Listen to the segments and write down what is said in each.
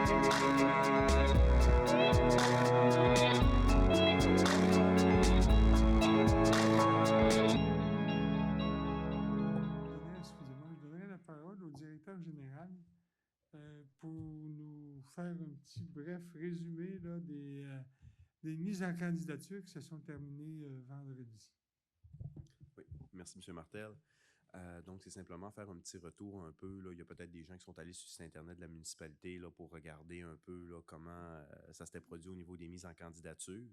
Excusez-moi, je donnerai la parole au directeur général pour nous faire un petit bref résumé là, des mises en candidature qui se sont terminées vendredi. Oui, merci M. Martel. Donc, c'est simplement faire un petit retour un peu. Là, il y a peut-être des gens qui sont allés sur le site Internet de la municipalité là, pour regarder un peu là, comment ça s'était produit au niveau des mises en candidature.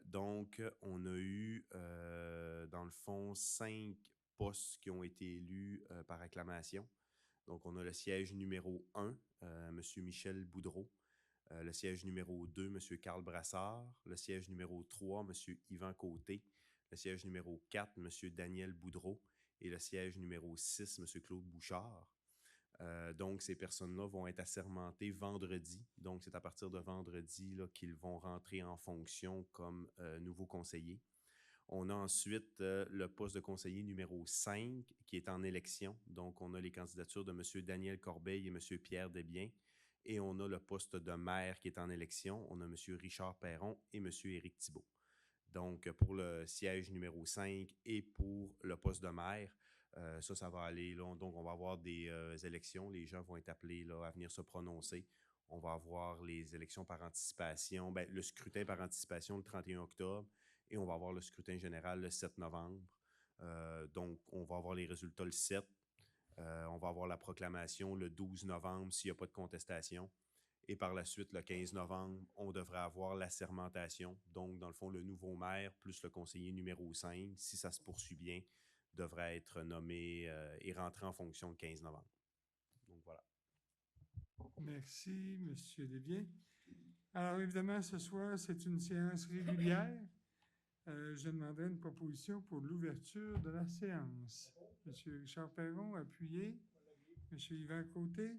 Donc, on a eu, dans le fond, 5 postes qui ont été élus par acclamation. Donc, on a le siège numéro 1, M. Michel Boudreau. Le siège numéro 2, M. Carl Brassard. Le siège numéro 3, M. Yvan Côté. Le siège numéro 4, M. Daniel Boudreau. Et le siège numéro 6, M. Claude Bouchard. Donc, ces personnes-là vont être assermentées vendredi. Donc, c'est à partir de vendredi là, qu'ils vont rentrer en fonction comme nouveaux conseillers. On a ensuite le poste de conseiller numéro 5 qui est en élection. Donc, on a les candidatures de M. Daniel Corbeil et M. Pierre Desbiens. Et on a le poste de maire qui est en élection. On a M. Richard Perron et M. Éric Thibault. Donc, pour le siège numéro 5 et pour le poste de maire, ça va aller. Là, donc, on va avoir des élections. Les gens vont être appelés là, à venir se prononcer. On va avoir les élections par anticipation, le scrutin par anticipation le 31 octobre et on va avoir le scrutin général le 7 novembre. Donc, on va avoir les résultats le 7. On va avoir la proclamation le 12 novembre s'il n'y a pas de contestation. Et par la suite, le 15 novembre, on devrait avoir l'assermentation. Donc, dans le fond, le nouveau maire plus le conseiller numéro 5, si ça se poursuit bien, devrait être nommé et rentrer en fonction le 15 novembre. Donc, voilà. Merci, M. Desbiens. Alors, évidemment, ce soir, c'est une séance régulière. Je demanderai une proposition pour l'ouverture de la séance. M. Richard Perron, appuyé. M. Yvan Côté.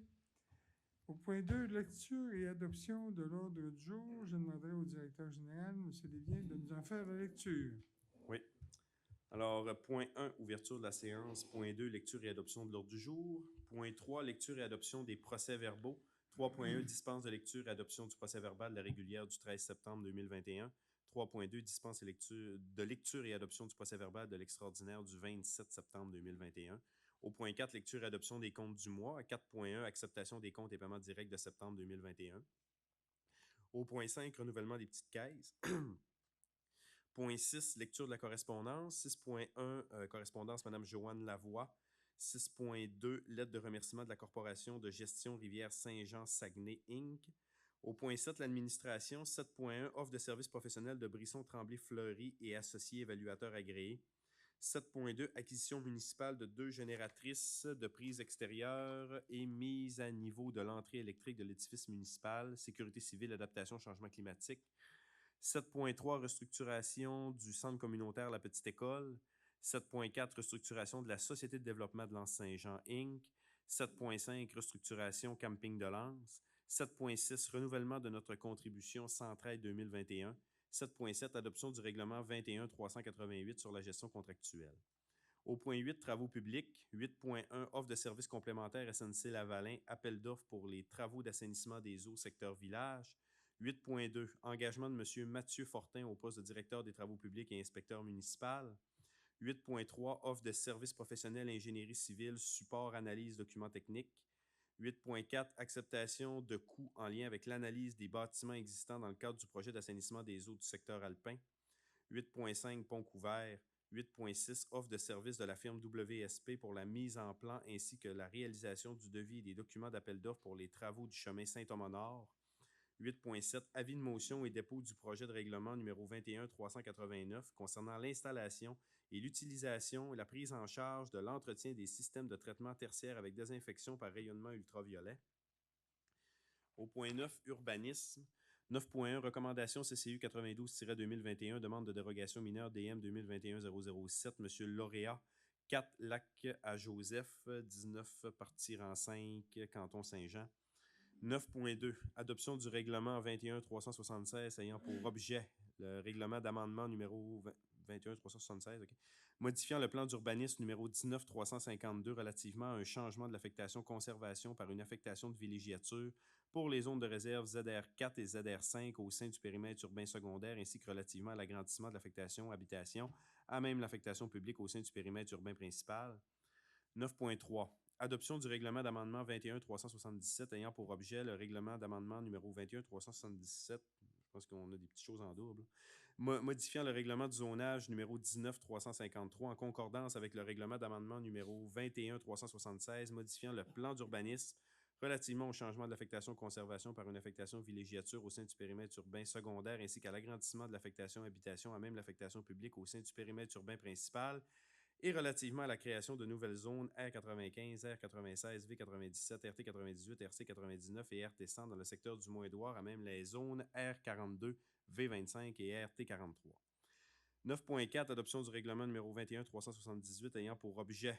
Au point 2, lecture et adoption de l'ordre du jour, je demanderai au directeur général, M. Desbiens, de nous en faire la lecture. Oui. Alors, point 1, ouverture de la séance. Point 2, lecture et adoption de l'ordre du jour. Point 3, lecture et adoption des procès-verbaux. 3.1, dispense de lecture et adoption du procès-verbal de la régulière du 13 septembre 2021. 3.2, dispense de lecture et adoption du procès-verbal de l'extraordinaire du 27 septembre 2021. Au point 4, lecture et adoption des comptes du mois. À 4.1, acceptation des comptes et paiements directs de septembre 2021. Au point 5, renouvellement des petites caisses. Point 6, lecture de la correspondance. 6.1, correspondance Mme Joanne Lavoie. 6.2, lettre de remerciement de la Corporation de gestion Rivière-Saint-Jean-Saguenay, Inc. Au point 7, l'administration. 7.1, offre de services professionnels de Brisson-Tremblay-Fleury et associés évaluateurs agréés. 7.2, acquisition municipale de 2 génératrices de prise extérieure et mise à niveau de l'entrée électrique de l'édifice municipal, sécurité civile, adaptation, changement climatique. 7.3, restructuration du centre communautaire La Petite École. 7.4, restructuration de la Société de développement de l'Anse-Saint-Jean, Inc. 7.5, restructuration Camping de l'Anse. 7.6, renouvellement de notre contribution Centraide 2021. 7.7, adoption du règlement 21-388 sur la gestion contractuelle. Au point 8, travaux publics. 8.1, offre de services complémentaires SNC-Lavalin, appel d'offres pour les travaux d'assainissement des eaux secteur village. 8.2, engagement de M. Mathieu Fortin au poste de directeur des travaux publics et inspecteur municipal. 8.3, offre de services professionnels ingénierie civile, support, analyse, documents techniques. 8.4, acceptation de coûts en lien avec l'analyse des bâtiments existants dans le cadre du projet d'assainissement des eaux du secteur alpin. 8.5, pont couvert. 8.6, offre de service de la firme WSP pour la mise en plan ainsi que la réalisation du devis et des documents d'appel d'offres pour les travaux du chemin Saint-Thomas-Nord. 8.7, avis de motion et dépôt du projet de règlement numéro 21-389 concernant l'installation et l'utilisation et la prise en charge de l'entretien des systèmes de traitement tertiaire avec désinfection par rayonnement ultraviolet. Au point 9, urbanisme. 9.1, recommandation CCU 92-2021, demande de dérogation mineure DM 2021-007, M. Lauréat, 4 Lac à Joseph, 19 partie rang 5, canton Saint-Jean. 9.2, adoption du règlement 21-376 ayant pour objet le règlement d'amendement numéro 21-376, OK. Modifiant le plan d'urbanisme numéro 19-352 relativement à un changement de l'affectation conservation par une affectation de villégiature pour les zones de réserve ZR4 et ZR5 au sein du périmètre urbain secondaire ainsi que relativement à l'agrandissement de l'affectation habitation à même l'affectation publique au sein du périmètre urbain principal. 9.3. Adoption du règlement d'amendement 21-377 ayant pour objet le règlement d'amendement numéro 21-377. Je pense qu'on a des petites choses en double. Modifiant le règlement de zonage numéro 19-353 en concordance avec le règlement d'amendement numéro 21-376, modifiant le plan d'urbanisme relativement au changement de l'affectation conservation par une affectation villégiature au sein du périmètre urbain secondaire ainsi qu'à l'agrandissement de l'affectation habitation à même l'affectation publique au sein du périmètre urbain principal et relativement à la création de nouvelles zones R95, R96, V97, RT98, RC99 et RT100 dans le secteur du Mont-Édouard à même les zones R42, V25 et RT43. 9.4. Adoption du règlement numéro 21-378 ayant pour objet,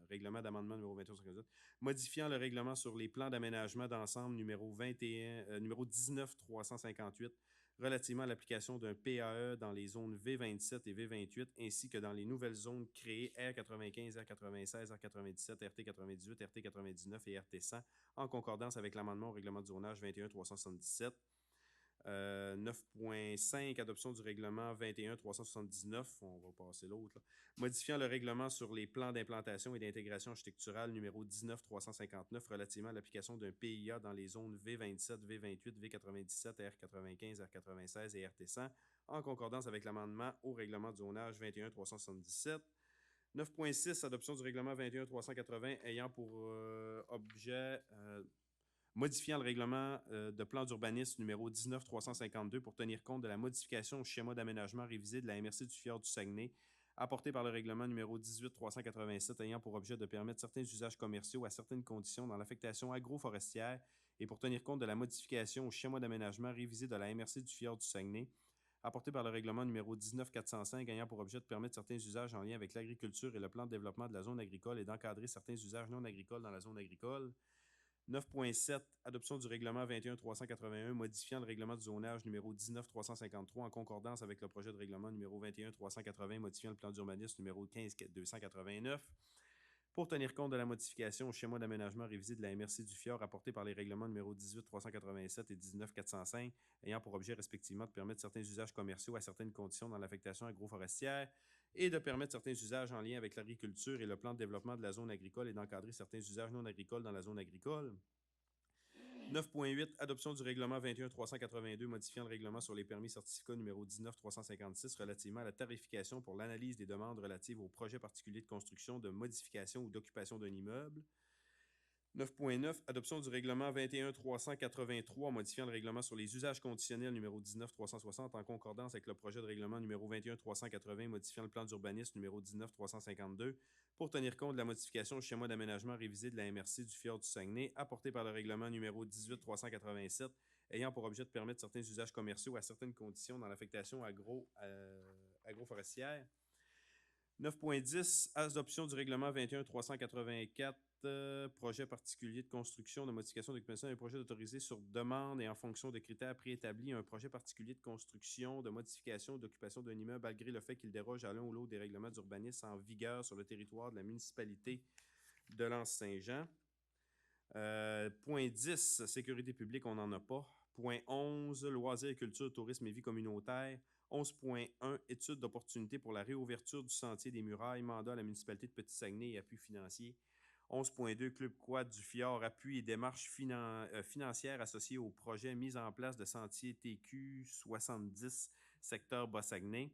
règlement d'amendement numéro 21-378, modifiant le règlement sur les plans d'aménagement d'ensemble numéro 19-358 relativement à l'application d'un PAE dans les zones V27 et V28 ainsi que dans les nouvelles zones créées R95, R96, R97, RT98, RT99 et RT100 en concordance avec l'amendement au règlement du zonage 21-377. 9.5. Adoption du règlement 21-379. On va passer l'autre. Là. Modifiant le règlement sur les plans d'implantation et d'intégration architecturale numéro 19-359 relativement à l'application d'un PIA dans les zones V27, V28, V97, R95, R96 et RT100 en concordance avec l'amendement au règlement du zonage 21-377. 9.6. Adoption du règlement 21-380 ayant pour objet... modifiant le règlement de plan d'urbanisme numéro 19-352 pour tenir compte de la modification au schéma d'aménagement révisé de la MRC du Fjord du Saguenay, apporté par le règlement numéro 18-387 ayant pour objet de permettre certains usages commerciaux à certaines conditions dans l'affectation agroforestière et pour tenir compte de la modification au schéma d'aménagement révisé de la MRC du Fjord du Saguenay, apporté par le règlement numéro 19-405 ayant pour objet de permettre certains usages en lien avec l'agriculture et le plan de développement de la zone agricole et d'encadrer certains usages non agricoles dans la zone agricole. 9.7. Adoption du règlement 21-381 modifiant le règlement du zonage numéro 19-353 en concordance avec le projet de règlement numéro 21-380 modifiant le plan d'urbanisme numéro 15-289 pour tenir compte de la modification au schéma d'aménagement révisé de la MRC du Fjord apporté par les règlements numéro 18-387 et 19-405 ayant pour objet respectivement de permettre certains usages commerciaux à certaines conditions dans l'affectation agroforestière et de permettre certains usages en lien avec l'agriculture et le plan de développement de la zone agricole et d'encadrer certains usages non agricoles dans la zone agricole. 9.8. Adoption du règlement 21-382 modifiant le règlement sur les permis certificats numéro 19-356 relativement à la tarification pour l'analyse des demandes relatives aux projets particuliers de construction, de modification ou d'occupation d'un immeuble. 9.9. Adoption du règlement 21-383 modifiant le règlement sur les usages conditionnels numéro 19-360 en concordance avec le projet de règlement numéro 21-380 modifiant le plan d'urbanisme numéro 19-352 pour tenir compte de la modification au schéma d'aménagement révisé de la MRC du Fjord du Saguenay apporté par le règlement numéro 18-387 ayant pour objet de permettre certains usages commerciaux à certaines conditions dans l'affectation agroforestière. 9.10. Adoption du règlement 21-384 projet particulier de construction, de modification d'occupation d'un projet autorisé sur demande et en fonction de critères préétablis un projet particulier de construction, de modification d'occupation d'un immeuble malgré le fait qu'il déroge à l'un ou l'autre des règlements d'urbanisme en vigueur sur le territoire de la municipalité de L'Anse-Saint-Jean. Point 10. Sécurité publique, on n'en a pas. Point 11. Loisirs, culture, tourisme et vie communautaire. 11.1. Étude d'opportunité pour la réouverture du sentier des Murailles, mandat à la municipalité de Petit-Saguenay et appui financier. 11.2. Club Quad du Fjord, appui et démarches financières associées au projet mise en place de sentier TQ 70, secteur Bas-Saguenay.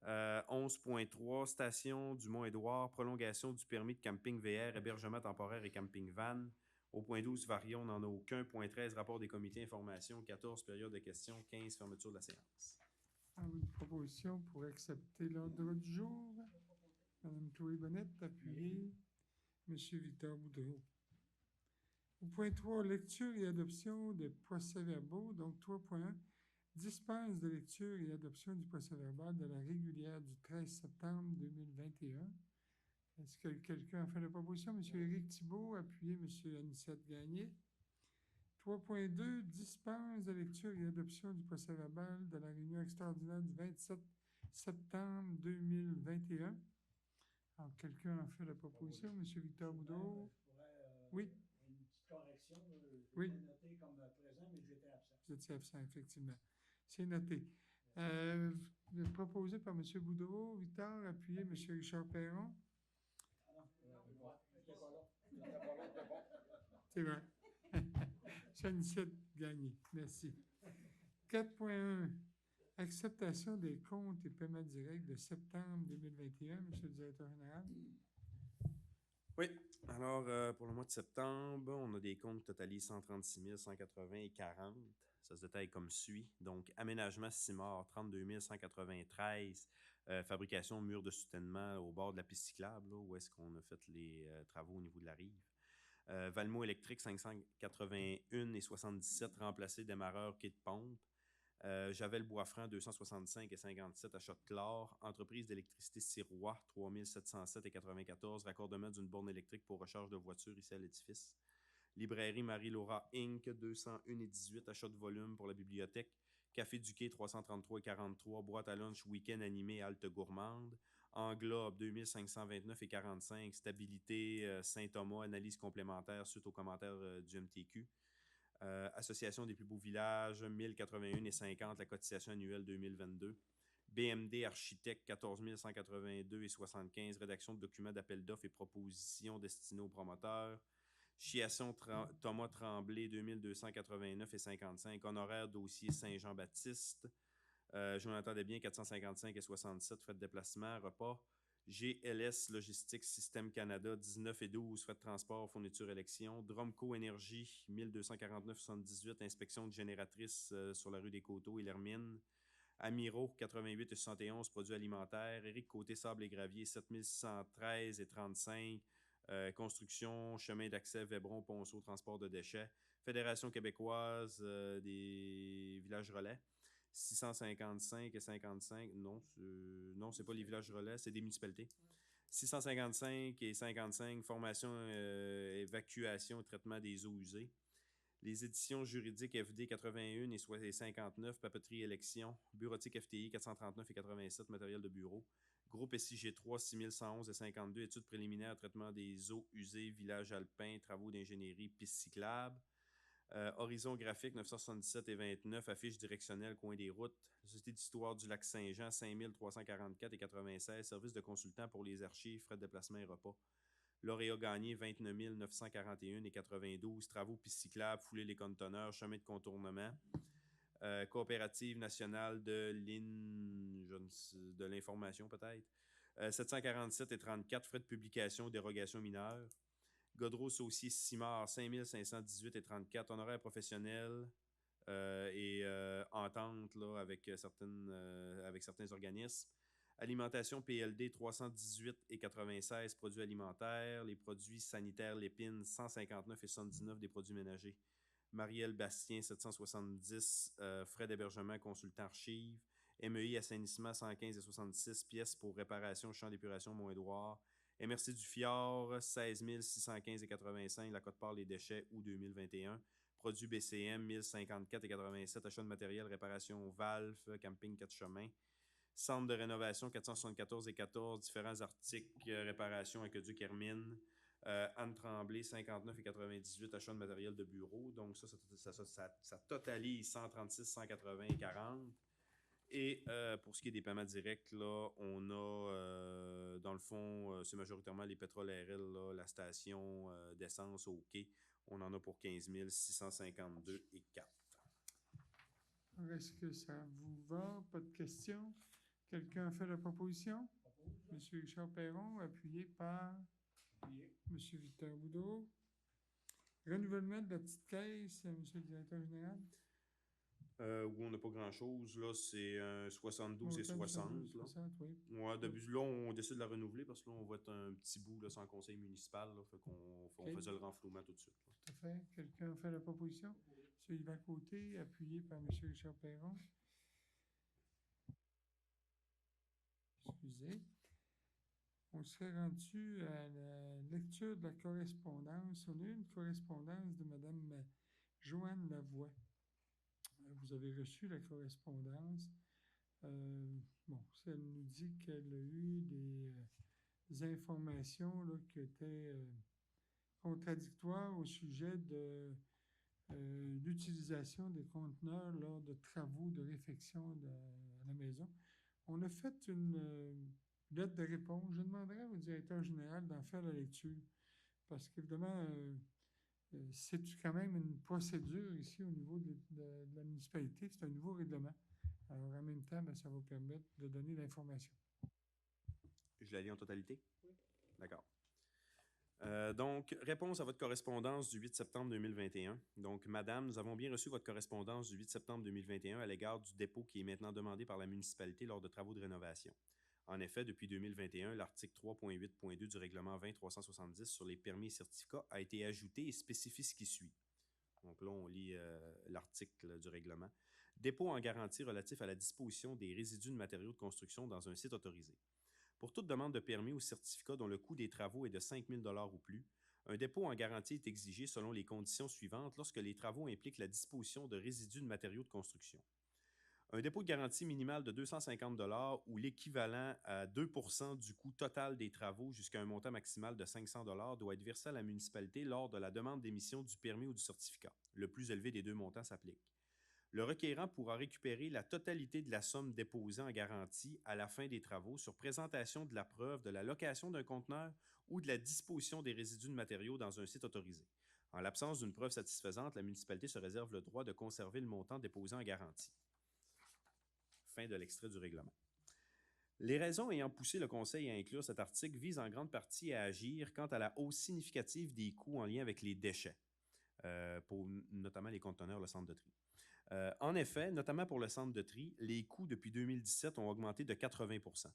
11.3. Station du Mont-Édouard, prolongation du permis de camping VR, hébergement temporaire et camping van. Au point 12, varions, on n'en a aucun. Point 13, rapport des comités information. 14, période de questions. 15, fermeture de la séance. Une proposition pour accepter l'ordre du jour. Mme Chloé Bonnette, appuyée. M. Victor Boudreau. Au point 3, lecture et adoption des procès-verbaux. Donc 3.1, dispense de lecture et adoption du procès-verbal de la régulière du 13 septembre 2021. Est-ce que quelqu'un a fait la proposition? M. Éric Thibault, appuyé. M. Anicette Gagné. 3.2, dispense de lecture et adoption du procès-verbal de la réunion extraordinaire du 27 septembre 2021. Alors, quelqu'un a fait la proposition, M. Victor Boudreau? Oui. Une petite correction, Oui. j'étais noté comme présent, mais j'étais absent. Vous étiez absent, effectivement. C'est noté. Proposé par M. Boudreau, Victor, appuyé M. Richard Perron. J'étais pas là. J'étais pas là, c'était bon. C'est vrai. Chanicette gagné. Merci. 4.1. Acceptation des comptes et paiements directs de septembre 2021, M. le directeur général. Oui. Alors, pour le mois de septembre, on a des comptes totalisent 136 180 et 40. Ça se détaille comme suit. Donc, aménagement Simard, 32 193. Fabrication mur de soutènement au bord de la piste cyclable, là, où est-ce qu'on a fait les travaux au niveau de la rive. Valmont électrique, 581 et 77, remplacé démarreur quai de pompe. Javel Boisfranc, 265 et 57 à Château-Clore. Entreprise d'électricité Sirois, 3707 et 94. Raccordement d'une borne électrique pour recharge de voitures ici à l'édifice. Librairie Marie-Laura Inc., 201 et 18, achat de volume pour la bibliothèque. Café du Quai, 333 et 43, boîte à lunch week-end animé halte gourmande. Englobe, 2529 et 45, stabilité Saint-Thomas, analyse complémentaire suite aux commentaires du MTQ. Association des plus beaux villages, 1081 et 50, la cotisation annuelle 2022. BMD Architecte, 14 182 et 75, rédaction de documents d'appel d'offres et propositions destinées aux promoteurs. Chiasson Thomas Tremblay, 2289 et 55, honoraire dossier Saint-Jean-Baptiste. Jonathan Desbiens, 455 et 67, frais de déplacement, repas. GLS Logistique Système Canada, 19 et 12, frais de transport, fourniture, élection. Dromco Énergie, 1249,78, inspection de génératrice sur la rue des Coteaux et l'Hermine. Amiro, 88 et 71, produits alimentaires. Éric Côté, Sable et Gravier, 7613 et 35, construction, chemin d'accès, Vébron, Ponceau, transport de déchets. Fédération québécoise des villages relais. 655 et 55, non, c'est pas les villages relais, c'est des municipalités. 655 et 55, formation, évacuation et traitement des eaux usées. Les éditions juridiques FD 81 et 59, papeterie élection. Bureautique FTI 439 et 87, matériel de bureau. Groupe SIG3 6111 et 52, études préliminaires, traitement des eaux usées, village alpin, travaux d'ingénierie, piste cyclable. Horizon graphique 977 et 29, affiche directionnelle, coin des routes. Société d'histoire du lac Saint-Jean 5344 et 96, service de consultant pour les archives, frais de déplacement et repas. Lauréat gagné 29 941 et 92, travaux pistes cyclables, fouler les conteneurs, chemin de contournement. Coopérative nationale de l'information peut-être. 747 et 34, frais de publication, dérogation mineure. Godreau Saucier Simard, 5518 et 34, honoraires professionnels et entente là, avec certains organismes. Alimentation PLD 318 et 96, produits alimentaires. Les produits sanitaires Lépine, 159 et 79, des produits ménagers. Marielle Bastien, 770, frais d'hébergement, consultant archives. MEI Assainissement, 115 et 66, pièces pour réparation, champ d'épuration, Mont-Édouard. MRC du Fjord, 16 615 et 85, la Côte-Part, les déchets, août 2021. Produits BCM, 1054 et 87, achat de matériel, réparation Valve, camping 4 chemins. Centre de rénovation, 474 et 14, différents articles, réparation, aqueduc Hermine. Anne Tremblay, 59 et 98, achat de matériel de bureau. Donc ça totalise 136, 180 et 40. Et pour ce qui est des paiements directs, là, on a, dans le fond, c'est majoritairement les pétroles RL, là, la station d'essence au quai. On en a pour 15 652 et 4. Est-ce que ça vous va? Pas de questions? Quelqu'un a fait la proposition? M. Richard Perron, appuyé par M. Victor Boudreau. Renouvellement de la petite caisse, M. le directeur général? Où on n'a pas grand-chose, là, c'est 72 et 60. 60, oui. Ouais, là, on décide de la renouveler parce que là, on va être un petit bout là, sans conseil municipal. Là, fait qu'on on faisait le renflouement tout de suite. Là. Tout à fait. Quelqu'un a fait la proposition? M. Yvan Côté, appuyé par M. Richard Perron. Excusez. On serait rendu à la lecture de la correspondance. On a eu une correspondance de Mme Joanne Lavoie. Vous avez reçu la correspondance. Bon, si elle nous dit qu'elle a eu des informations là, qui étaient contradictoires au sujet de l'utilisation des conteneurs lors de travaux de réfection à la maison. On a fait une lettre de réponse. Je demanderai au directeur général d'en faire la lecture parce qu'évidemment, c'est quand même une procédure ici au niveau de la municipalité. C'est un nouveau règlement. Alors, en même temps, ça va permettre de donner l'information. Je la lis en totalité? Oui. D'accord. Donc, réponse à votre correspondance du 8 septembre 2021. Donc, Madame, nous avons bien reçu votre correspondance du 8 septembre 2021 à l'égard du dépôt qui est maintenant demandé par la municipalité lors de travaux de rénovation. En effet, depuis 2021, l'article 3.8.2 du règlement 20-370 sur les permis et certificats a été ajouté et spécifie ce qui suit. Donc là, on lit l'article du règlement. Dépôt en garantie relatif à la disposition des résidus de matériaux de construction dans un site autorisé. Pour toute demande de permis ou certificat dont le coût des travaux est de 5 000 $ ou plus, un dépôt en garantie est exigé selon les conditions suivantes lorsque les travaux impliquent la disposition de résidus de matériaux de construction. Un dépôt de garantie minimal de 250 $ ou l'équivalent à 2 % du coût total des travaux jusqu'à un montant maximal de 500 $ doit être versé à la municipalité lors de la demande d'émission du permis ou du certificat. Le plus élevé des deux montants s'applique. Le requérant pourra récupérer la totalité de la somme déposée en garantie à la fin des travaux sur présentation de la preuve de la location d'un conteneur ou de la disposition des résidus de matériaux dans un site autorisé. En l'absence d'une preuve satisfaisante, la municipalité se réserve le droit de conserver le montant déposé en garantie. Fin de l'extrait du règlement. Les raisons ayant poussé le Conseil à inclure cet article visent en grande partie à agir quant à la hausse significative des coûts en lien avec les déchets, pour notamment les conteneurs, le centre de tri. En effet, notamment pour le centre de tri, les coûts depuis 2017 ont augmenté de 80 %.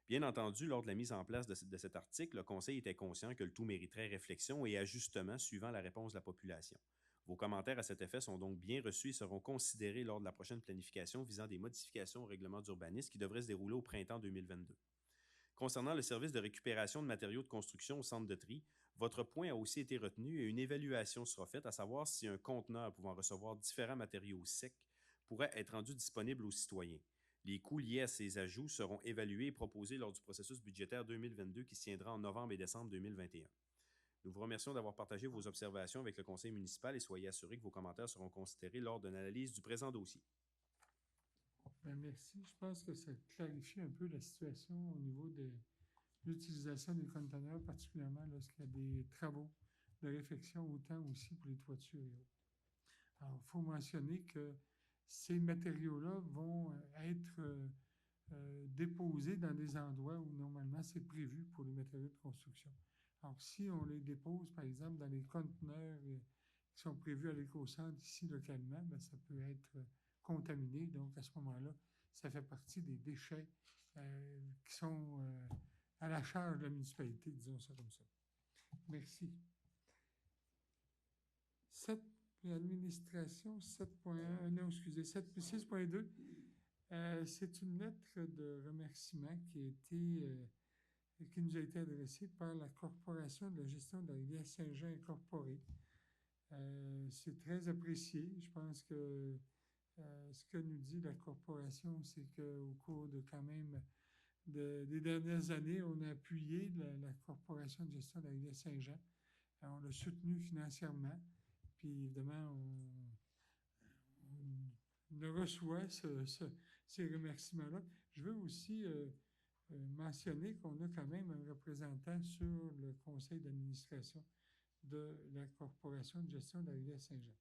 Bien entendu, lors de la mise en place de cet article, le Conseil était conscient que le tout mériterait réflexion et ajustement suivant la réponse de la population. Vos commentaires à cet effet sont donc bien reçus et seront considérés lors de la prochaine planification visant des modifications au règlement d'urbanisme qui devrait se dérouler au printemps 2022. Concernant le service de récupération de matériaux de construction au centre de tri, votre point a aussi été retenu et une évaluation sera faite à savoir si un conteneur pouvant recevoir différents matériaux secs pourrait être rendu disponible aux citoyens. Les coûts liés à ces ajouts seront évalués et proposés lors du processus budgétaire 2022 qui se tiendra en novembre et décembre 2021. Nous vous remercions d'avoir partagé vos observations avec le conseil municipal et soyez assurés que vos commentaires seront considérés lors de l'analyse du présent dossier. Bien, merci. Je pense que ça clarifie un peu la situation au niveau de l'utilisation des conteneurs, particulièrement lorsqu'il y a des travaux de réfection, autant aussi pour les toitures et autres. Alors, il faut mentionner que ces matériaux-là vont être déposés dans des endroits où normalement c'est prévu pour les matériaux de construction. Alors, si on les dépose, par exemple, dans les conteneurs qui sont prévus à l'éco-centre ici localement, bien, ça peut être contaminé. Donc, à ce moment-là, ça fait partie des déchets qui sont à la charge de la municipalité, disons ça comme ça. Merci. Administration 7.1, non, excusez, 6.2. C'est une lettre de remerciement qui nous a été adressée par la Corporation de la gestion de la rivière Saint-Jean incorporée. C'est très apprécié. Je pense que ce que nous dit la Corporation, c'est qu'au cours de quand même des dernières années, on a appuyé la Corporation de gestion de la rivière Saint-Jean. On l'a soutenu financièrement. Puis évidemment, on reçoit ces remerciements-là. Je veux aussi mentionner qu'on a quand même un représentant sur le conseil d'administration de la Corporation de gestion de la rivière Saint-Jean.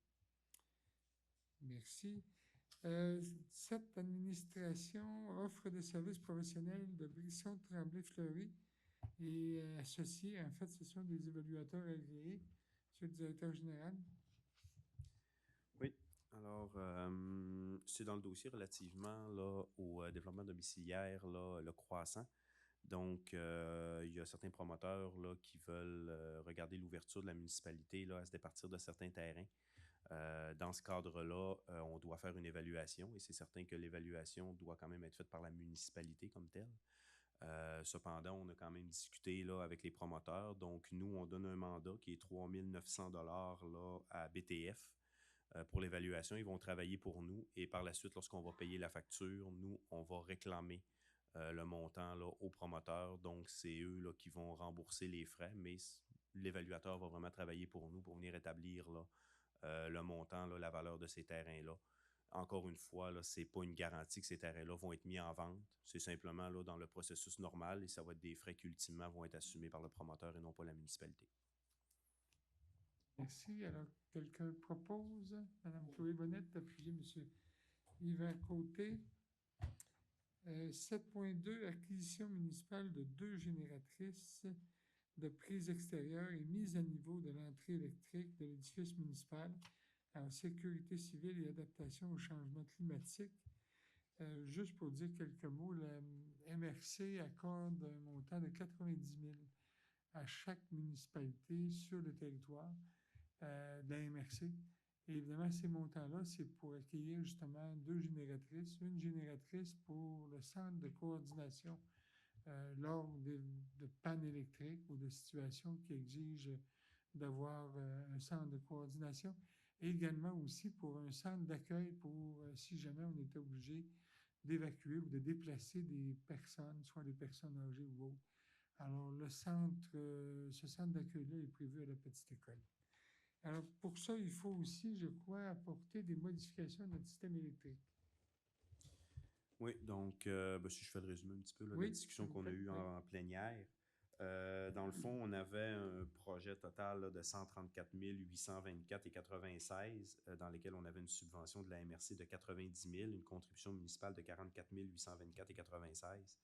Merci. Cette administration offre des services professionnels de Brisson, Tremblay, Fleury et associés. En fait, ce sont des évaluateurs agréés. Monsieur le directeur général. Oui. Alors, c'est dans le dossier relativement là, au développement domiciliaire, là, le croissant. Donc, il y a certains promoteurs là, qui veulent regarder l'ouverture de la municipalité là, à se départir de certains terrains. Dans ce cadre-là, on doit faire une évaluation et c'est certain que l'évaluation doit quand même être faite par la municipalité comme telle. Cependant, on a quand même discuté là, avec les promoteurs. Donc, nous, on donne un mandat qui est 3 900 $ là, à BTF pour l'évaluation. Ils vont travailler pour nous et par la suite, lorsqu'on va payer la facture, nous, on va réclamer le montant là, au promoteur. Donc, c'est eux là, qui vont rembourser les frais, mais l'évaluateur va vraiment travailler pour nous pour venir établir là, le montant, là, la valeur de ces terrains-là. Encore une fois, ce n'est pas une garantie que ces terrains-là vont être mis en vente. C'est simplement là, dans le processus normal et ça va être des frais qui, ultimement, vont être assumés par le promoteur et non pas la municipalité. Merci. Alors, quelqu'un propose? Mme Chloé-Bonnette, appuyez M. Yvan Côté. 7.2, acquisition municipale de 2 génératrices de prise extérieure et mise à niveau de l'entrée électrique de l'édifice municipal en sécurité civile et adaptation au changement climatique. Juste pour dire quelques mots, la MRC accorde un montant de 90 000 à chaque municipalité sur le territoire de la MRC. Et évidemment, ces montants-là, c'est pour accueillir justement 2 génératrices. Une génératrice pour le centre de coordination lors de pannes électriques ou de situations qui exigent d'avoir un centre de coordination. Et également aussi pour un centre d'accueil pour si jamais on était obligé d'évacuer ou de déplacer des personnes, soit des personnes âgées ou autres. Alors, ce centre d'accueil-là est prévu à la petite école. Alors, pour ça, il faut aussi, je crois, apporter des modifications à notre système électrique. Oui, donc, si je fais le résumé un petit peu, là, oui, la discussion qu'on a eue en plénière, dans le fond, on avait un projet total là, de 134 824,96 dans lequel on avait une subvention de la MRC de 90 000, une contribution municipale de 44 824,96.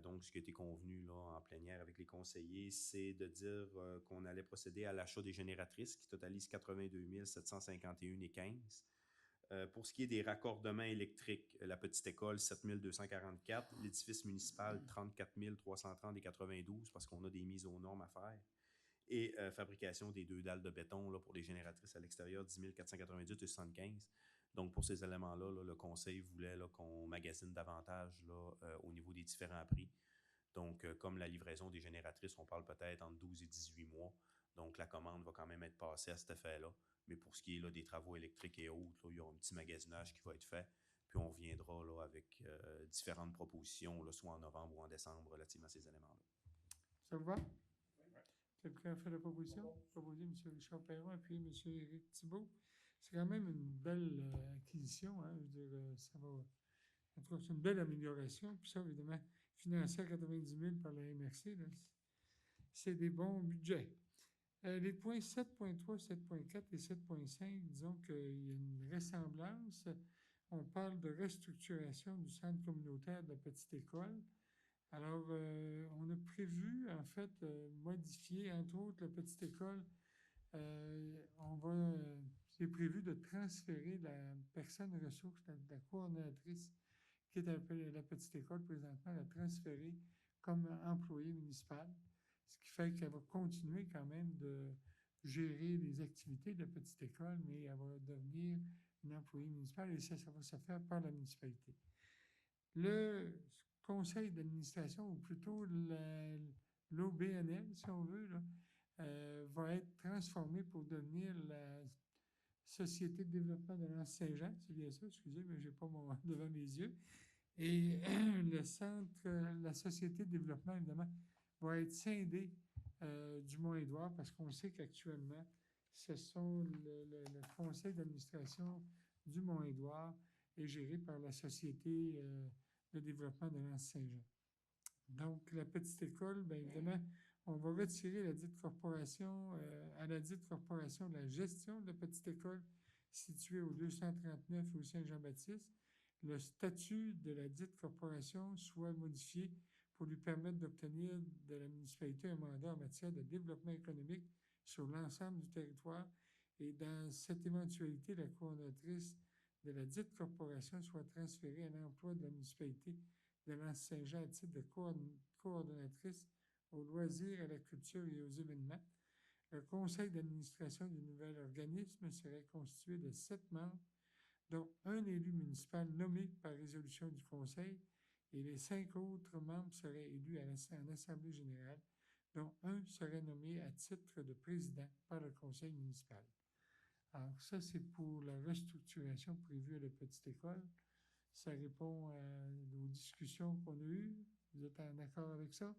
Donc, ce qui a été convenu là, en plénière avec les conseillers, c'est de dire qu'on allait procéder à l'achat des génératrices qui totalisent 82 751,15. Pour ce qui est des raccordements électriques, la petite école, 7 244, l'édifice municipal, 34 330,92 parce qu'on a des mises aux normes à faire. Et fabrication des 2 dalles de béton là, pour les génératrices à l'extérieur, 10 498,75. Donc, pour ces éléments-là, là, le conseil voulait là, qu'on magasine davantage là, au niveau des différents prix. Donc, comme la livraison des génératrices, on parle peut-être entre 12 et 18 mois. Donc, la commande va quand même être passée à cet effet-là. Mais pour ce qui est là, des travaux électriques et autres, là, il y aura un petit magasinage qui va être fait. Puis, on reviendra là, avec différentes propositions, là, soit en novembre ou en décembre, relativement à ces éléments-là. Ça vous va? Quelqu'un a fait la proposition? Proposé M. Richard Perron et puis M. Éric Thibault. C'est quand même une belle acquisition. Hein? Je veux dire, ça va. En tout cas, c'est une belle amélioration. Puis ça, évidemment, financé à 90 000 par la MRC, là, c'est des bons budgets. Les points 7.3, 7.4 et 7.5, disons qu'il y a une ressemblance. On parle de restructuration du centre communautaire de la petite école. Alors, on a prévu, en fait, modifier, entre autres, la petite école. C'est prévu de transférer la personne ressource, la coordonnatrice qui est à la petite école présentement, la transférer comme employée municipale, ce qui fait qu'elle va continuer quand même de gérer les activités de la petite école, mais elle va devenir une employée municipale et ça va se faire par la municipalité. Le conseil d'administration, ou plutôt l'OBNL, si on veut, là, va être transformé pour devenir la Société de développement de l'Anse Saint-Jean. C'est bien ça, excusez, mais je n'ai pas devant mes yeux. Et le centre, la Société de développement, évidemment, va être scindée du Mont-Édouard parce qu'on sait qu'actuellement, ce sont le conseil d'administration du Mont-Édouard est géré par la Société de développement de l'Anse Saint-Jean. Donc, la petite école, bien évidemment, on va retirer à la dite corporation la gestion de la petite école située au 239 rue Saint-Jean-Baptiste. Le statut de la dite corporation soit modifié pour lui permettre d'obtenir de la municipalité un mandat en matière de développement économique sur l'ensemble du territoire. Et dans cette éventualité, la coordonnatrice de la dite corporation soit transférée à l'emploi de la municipalité de l'Anse Saint-Jean à titre de coordonnatrice aux loisirs, à la culture et aux événements. Le conseil d'administration du nouvel organisme serait constitué de 7 membres, dont un élu municipal nommé par résolution du conseil, et les 5 autres membres seraient élus en assemblée générale, dont un serait nommé à titre de président par le conseil municipal. Alors, ça, c'est pour la restructuration prévue à la petite école. Ça répond aux discussions qu'on a eues. Vous êtes en accord avec ça?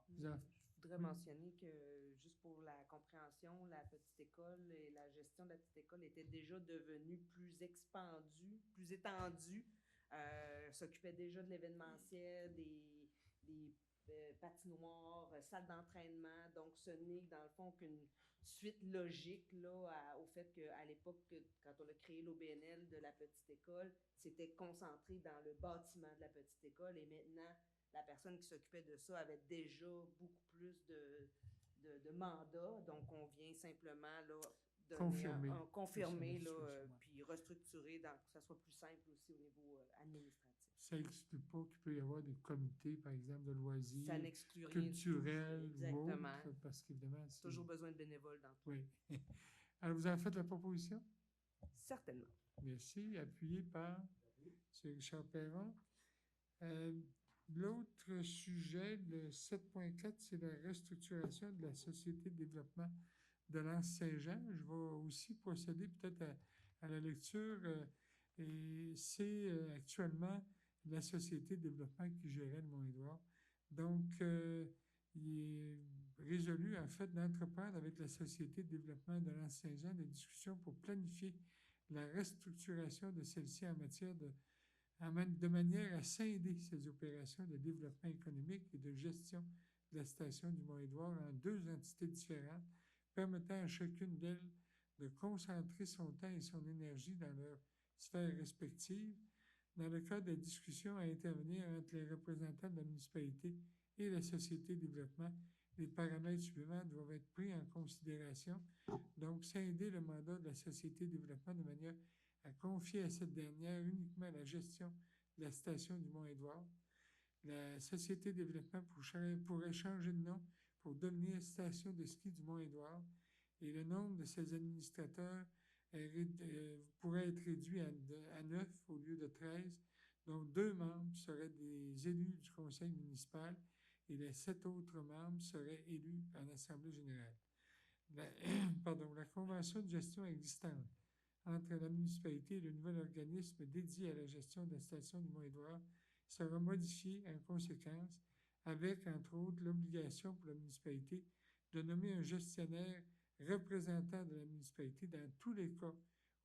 Vous en- Je voudrais mentionner que, juste pour la compréhension, la petite école et la gestion de la petite école était déjà devenue plus expandue, plus étendue, s'occupait déjà de l'événementiel, des patinoires, salles d'entraînement. Donc, ce n'est dans le fond qu'une suite logique là, au fait qu'à l'époque, quand on a créé l'OBNL de la petite école, c'était concentré dans le bâtiment de la petite école et maintenant, la personne qui s'occupait de ça avait déjà beaucoup plus de mandats. Donc, on vient simplement là, Confirmer. confirmer C'est ça, là, ouais. puis restructurer pour que ça soit plus simple aussi au niveau administratif. Ça n'exclut pas qu'il peut y avoir des comités, par exemple, de loisirs, Ça n'exclut rien du tout. culturels ou Exactement. autres, parce qu'évidemment, c'est... Toujours besoin de bénévoles dans tout. Oui. Alors, vous avez fait la proposition? Certainement. Merci. Appuyé par M. Richard Perron. L'autre sujet, le 7.4, c'est la restructuration de la Société de développement de l'Anse-Saint-Jean. Je vais aussi procéder peut-être à la lecture. Et c'est actuellement la Société de développement qui gérait le Mont-Édouard. Donc, il est résolu, en fait, d'entreprendre avec la Société de développement de l'Anse-Saint-Jean des discussions pour planifier la restructuration de celle-ci en matière de manière à scinder ces opérations de développement économique et de gestion de la station du Mont-Édouard en deux entités différentes, permettant à chacune d'elles de concentrer son temps et son énergie dans leurs sphères respectives. Dans le cadre des discussions à intervenir entre les représentants de la municipalité et la Société de développement, les paramètres suivants doivent être pris en considération. Donc, scinder le mandat de la Société de développement de manière à confier à cette dernière uniquement la gestion de la station du Mont-Édouard. La Société de développement pourrait changer de nom pour devenir Station de ski du Mont-Édouard et le nombre de ses administrateurs pourrait être réduit à 9 au lieu de 13, dont 2 membres seraient des élus du conseil municipal et les 7 autres membres seraient élus en assemblée générale. La convention de gestion existante entre la municipalité et le nouvel organisme dédié à la gestion de la station du Mont-Édouard sera modifiée en conséquence avec, entre autres, l'obligation pour la municipalité de nommer un gestionnaire représentant de la municipalité dans tous les cas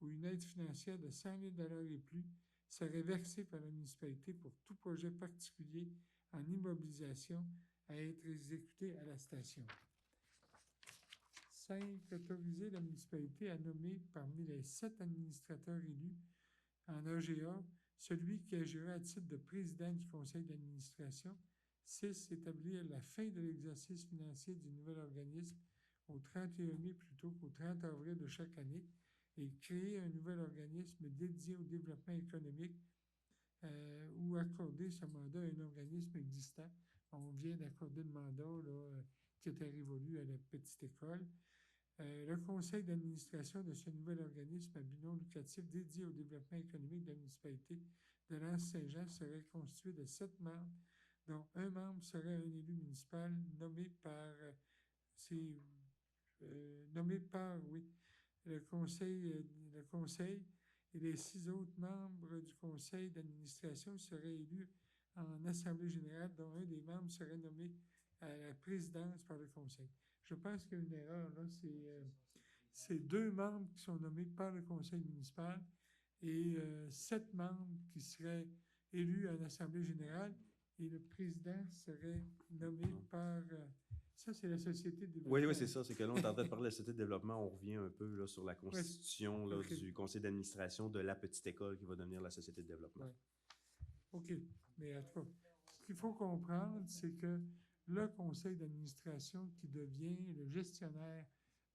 où une aide financière de 100 000 $ et plus serait versée par la municipalité pour tout projet particulier en immobilisation à être exécuté à la station. 5. Autoriser la municipalité à nommer parmi les 7 administrateurs élus en AGA celui qui agira à titre de président du conseil d'administration. 6. Établir la fin de l'exercice financier du nouvel organisme au 31 mai plutôt qu'au 30 avril de chaque année et créer un nouvel organisme dédié au développement économique ou accorder ce mandat à un organisme existant. On vient d'accorder le mandat là, qui était révolu à la petite école. Le conseil d'administration de ce nouvel organisme à but non lucratif dédié au développement économique de la municipalité de l'Anse-Saint-Jean serait constitué de 7 membres, dont un membre serait un élu municipal nommé par le conseil et les 6 autres membres du conseil d'administration seraient élus en assemblée générale, dont un des membres serait nommé à la présidence par le conseil. Je pense qu'il y a une erreur là, c'est 2 membres qui sont nommés par le conseil municipal et 7 membres qui seraient élus en assemblée générale et le président serait nommé par... ça, c'est la société de développement. Oui, c'est ça. C'est que là, on est en train de parler de la société de développement. On revient un peu là, sur la constitution là, Okay. du conseil d'administration de la petite école qui va devenir la société de développement. Ouais. OK. Mais en tout cas, ce qu'il faut comprendre, c'est que le conseil d'administration qui devient le gestionnaire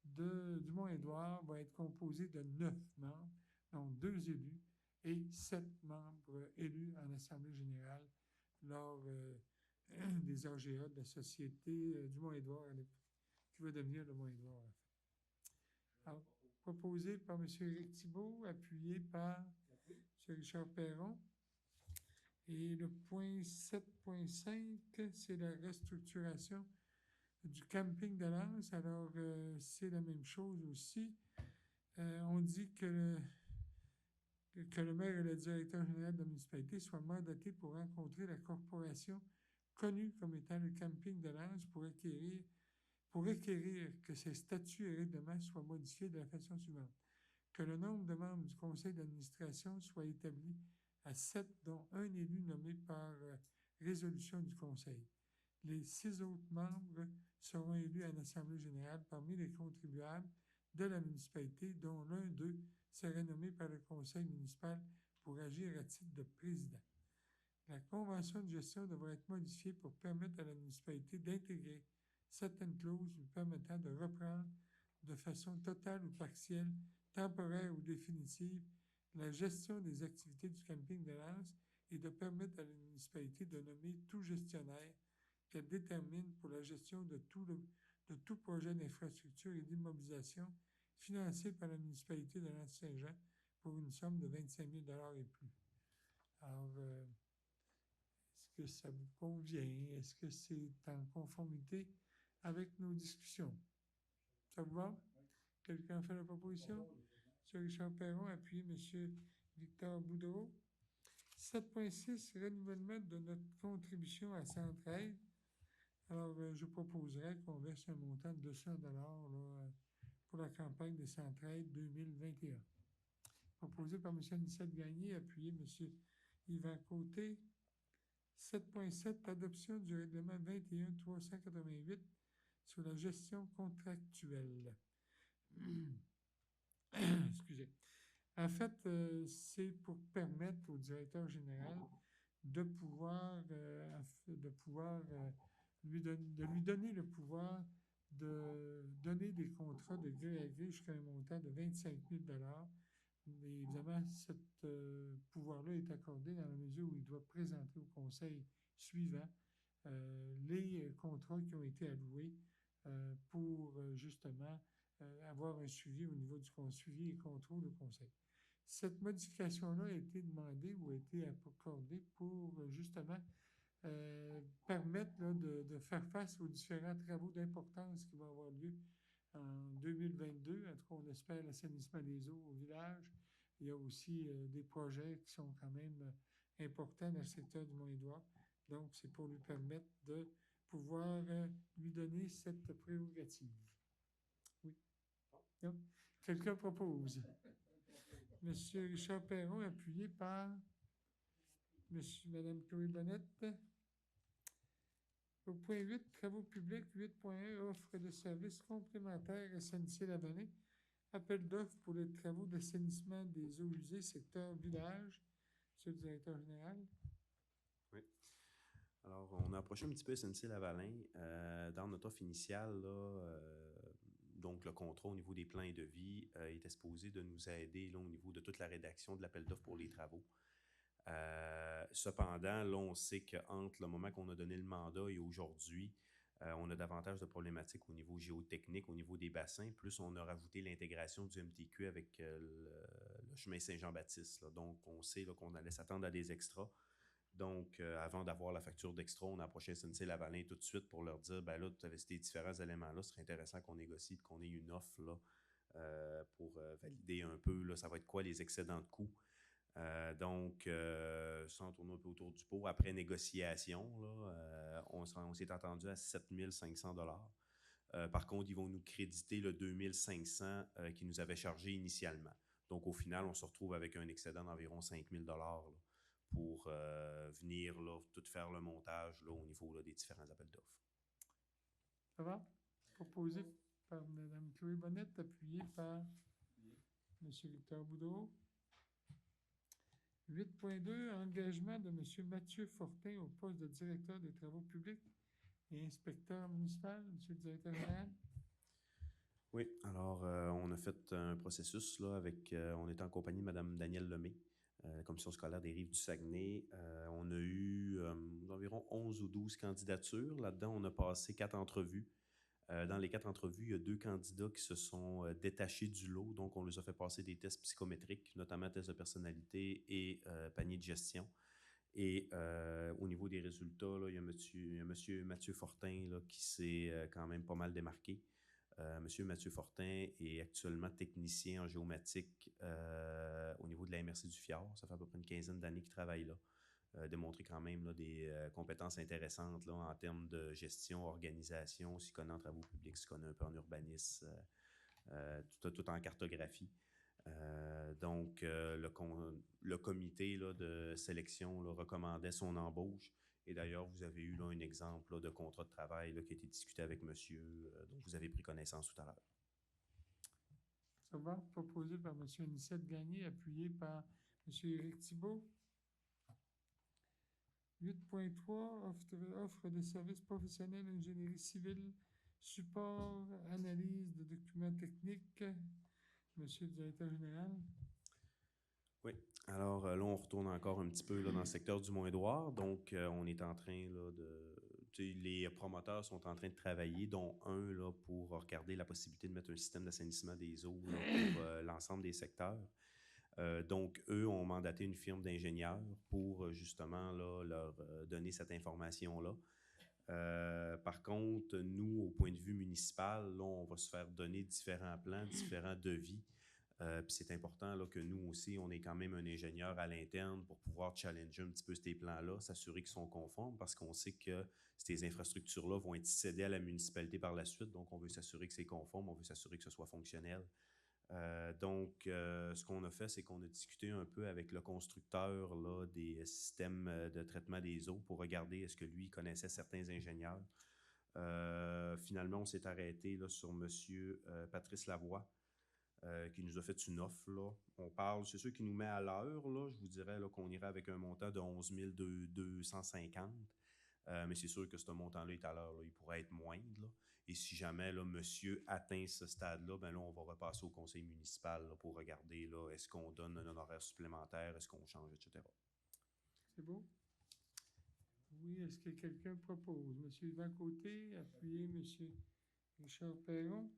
du Mont-Édouard va être composé de 9 membres, donc 2 élus et 7 membres élus en assemblée générale lors des AGA de la Société du Mont-Édouard qui va devenir le Mont-Édouard. Alors, proposé par M. Éric Thibault, appuyé par M. Richard Perron. Et le point 7.5, c'est la restructuration du camping de l'Anse. Alors, c'est la même chose aussi. On dit que le maire et le directeur général de la municipalité soient mandatés pour rencontrer la corporation connue comme étant le camping de l'Anse pour requérir que ses statuts et règlements soient modifiés de la façon suivante. Que le nombre de membres du conseil d'administration soit établi à 7, dont un élu nommé par résolution du conseil. Les 6 autres membres seront élus à l'Assemblée générale parmi les contribuables de la municipalité, dont l'un d'eux serait nommé par le conseil municipal pour agir à titre de président. La convention de gestion devra être modifiée pour permettre à la municipalité d'intégrer certaines clauses lui permettant de reprendre de façon totale ou partielle, temporaire ou définitive, la gestion des activités du camping de l'Anse et de permettre à la municipalité de nommer tout gestionnaire qu'elle détermine pour la gestion de tout projet d'infrastructure et d'immobilisation financé par la municipalité de Lanse-Saint-Jean pour une somme de 25 000 et plus. Alors, est-ce que ça vous convient? Est-ce que c'est en conformité avec nos discussions? Ça vous va? Quelqu'un fait la proposition? M. Richard Perron, appuyé M. Victor Boudreau. 7.6, renouvellement de notre contribution à Centraide. Alors, je proposerais qu'on verse un montant de 200 $ pour la campagne de Centraide 2021. Proposé par M. Anissette Gagné, appuyé M. Yvan Côté. 7.7, adoption du règlement 21-388 sur la gestion contractuelle. Excusez. En fait, c'est pour permettre au directeur général de pouvoir lui donner le pouvoir de donner des contrats de gré à gré jusqu'à un montant de 25 000 $. Mais évidemment, ce pouvoir-là est accordé dans la mesure où il doit présenter au conseil suivant les contrats qui ont été alloués pour justement avoir un suivi au niveau du suivi et contrôle au conseil. Cette modification-là a été demandée ou a été accordée pour justement permettre là, de faire face aux différents travaux d'importance qui vont avoir lieu en 2022. En tout cas, on espère l'assainissement des eaux au village. Il y a aussi des projets qui sont quand même importants dans le secteur du Mont-Édouard. Donc, c'est pour lui permettre de pouvoir lui donner cette prérogative. Oui. Non? Quelqu'un propose? Monsieur Richard Perron, appuyé par Madame Chloé Bonnette. Au point 8, travaux publics, 8.1, offre de services complémentaires à SNC-Lavalin. Appel d'offres pour les travaux d'assainissement des eaux usées, secteur village. Monsieur le directeur général. Oui. Alors, on a approché un petit peu SNC-Lavalin. Dans notre offre initiale, là, donc le contrat au niveau des plans et devis était supposé de nous aider là, au niveau de toute la rédaction de l'appel d'offres pour les travaux. Cependant, là, on sait qu'entre le moment qu'on a donné le mandat et aujourd'hui, on a davantage de problématiques au niveau géotechnique, au niveau des bassins, plus on a rajouté l'intégration du MTQ avec le chemin Saint-Jean-Baptiste. Là. Donc, on sait là, qu'on allait s'attendre à des extras. Donc, avant d'avoir la facture d'extra, on a approché SNC-Lavalin tout de suite pour leur dire, ben là, tu avais ces différents éléments-là, ce serait intéressant qu'on négocie, qu'on ait une offre là, pour valider un peu, là, ça va être quoi les excédents de coûts. Donc, sans tourner un peu autour du pot, après négociation, là, on s'est entendu à 7 500 $. Par contre, ils vont nous créditer le 2 500 qu'ils nous avaient chargé initialement. Donc, au final, on se retrouve avec un excédent d'environ 5 000 $ là, pour venir là, tout faire le montage là, au niveau là, des différents appels d'offres. Ça va? Proposé par Mme Chloé Bonnette, appuyé par M. Victor Boudreau. 8.2, engagement de M. Mathieu Fortin au poste de directeur des travaux publics et inspecteur municipal. M. le directeur général. Oui, alors on a fait un processus là, avec, on était en compagnie de Mme Danielle Lemay, la commission scolaire des Rives du Saguenay. On a eu environ 11 ou 12 candidatures. Là-dedans, on a passé 4 entrevues. Dans les 4 entrevues, il y a 2 candidats qui se sont détachés du lot. Donc, on les a fait passer des tests psychométriques, notamment tests de personnalité et panier de gestion. Et au niveau des résultats, là, il y a M. Mathieu Fortin là, qui s'est quand même pas mal démarqué. Monsieur Mathieu Fortin est actuellement technicien en géomatique au niveau de la MRC du Fjord. Ça fait à peu près une quinzaine d'années qu'il travaille là. Démontrer quand même là, des compétences intéressantes là, en termes de gestion, organisation, s'il connaît en travaux publics, s'il connaît un peu en urbanisme, tout en cartographie. Donc, le comité là, de sélection là, recommandait son embauche. Et d'ailleurs, vous avez eu là, un exemple là, de contrat de travail là, qui a été discuté avec monsieur, dont vous avez pris connaissance tout à l'heure. Ça va, proposé par M. Anicette Gagné, appuyé par M. Éric Thibault. 8.3, offre de services professionnels, ingénierie civile, support, analyse de documents techniques. Monsieur le directeur général. Oui. Alors là, on retourne encore un petit peu là, dans le secteur du Mont-Édouard. Donc, on est en train là, les promoteurs sont en train de travailler, dont un là, pour regarder la possibilité de mettre un système d'assainissement des eaux là, pour l'ensemble des secteurs. Donc, eux ont mandaté une firme d'ingénieurs pour justement là, leur donner cette information-là. Par contre, nous, au point de vue municipal, là, on va se faire donner différents plans, différents devis. Puis c'est important là, que nous aussi, on ait quand même un ingénieur à l'interne pour pouvoir challenger un petit peu ces plans-là, s'assurer qu'ils sont conformes, parce qu'on sait que ces infrastructures-là vont être cédées à la municipalité par la suite. Donc, on veut s'assurer que c'est conforme, on veut s'assurer que ce soit fonctionnel. Donc, ce qu'on a fait, c'est qu'on a discuté un peu avec le constructeur là, des systèmes de traitement des eaux pour regarder est-ce que lui connaissait certains ingénieurs. Finalement, on s'est arrêté là, sur M. Patrice Lavoie, qui nous a fait une offre. Là. On parle, c'est sûr qui nous met à l'heure. Là, je vous dirais là, qu'on irait avec un montant de 11 250. Mais c'est sûr que ce montant-là est à l'heure. Là, il pourrait être moindre. Là. Et si jamais là, monsieur atteint ce stade-là, ben là, on va repasser au conseil municipal là, pour regarder là, est-ce qu'on donne un honoraire supplémentaire, est-ce qu'on change, etc. C'est beau? Oui, est-ce que quelqu'un propose? Monsieur Yvan Côté, appuyé Monsieur Richard Perron.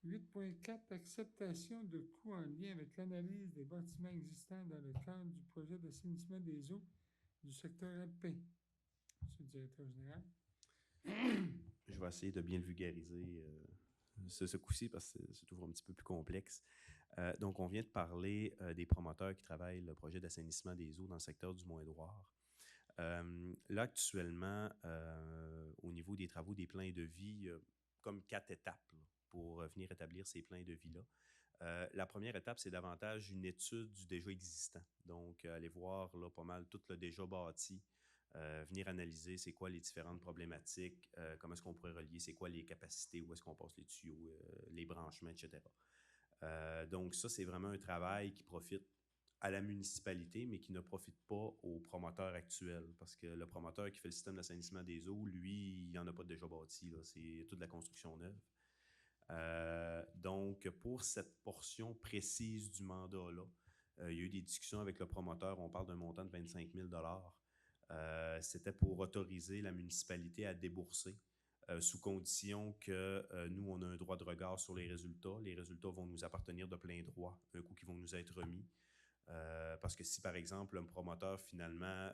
8.4, acceptation de coûts en lien avec l'analyse des bâtiments existants dans le cadre du projet d'assainissement des eaux du secteur alpin. Monsieur le directeur général. Je vais essayer de bien le vulgariser ce coup-ci parce que c'est toujours un petit peu plus complexe. Donc, on vient de parler des promoteurs qui travaillent le projet d'assainissement des eaux dans le secteur du Mont-Édouard. Là, actuellement, au niveau des travaux des plans de vie, comme 4 étapes là, pour venir établir ces plans de vie-là. La première étape, c'est davantage une étude du déjà existant. Donc, aller voir là, pas mal tout le déjà bâti, venir analyser c'est quoi les différentes problématiques, comment est-ce qu'on pourrait relier, c'est quoi les capacités, où est-ce qu'on passe les tuyaux, les branchements, etc. Donc, ça, c'est vraiment un travail qui profite à la municipalité, mais qui ne profite pas au promoteur actuel. Parce que le promoteur qui fait le système d'assainissement des eaux, lui, il n'en a pas déjà bâti. Là. C'est toute la construction neuve. Donc, pour cette portion précise du mandat-là, il y a eu des discussions avec le promoteur. On parle d'un montant de 25 000 C'était pour autoriser la municipalité à débourser sous condition que nous, on a un droit de regard sur les résultats. Les résultats vont nous appartenir de plein droit, un coup qui vont nous être remis. Parce que si, par exemple, un promoteur, finalement,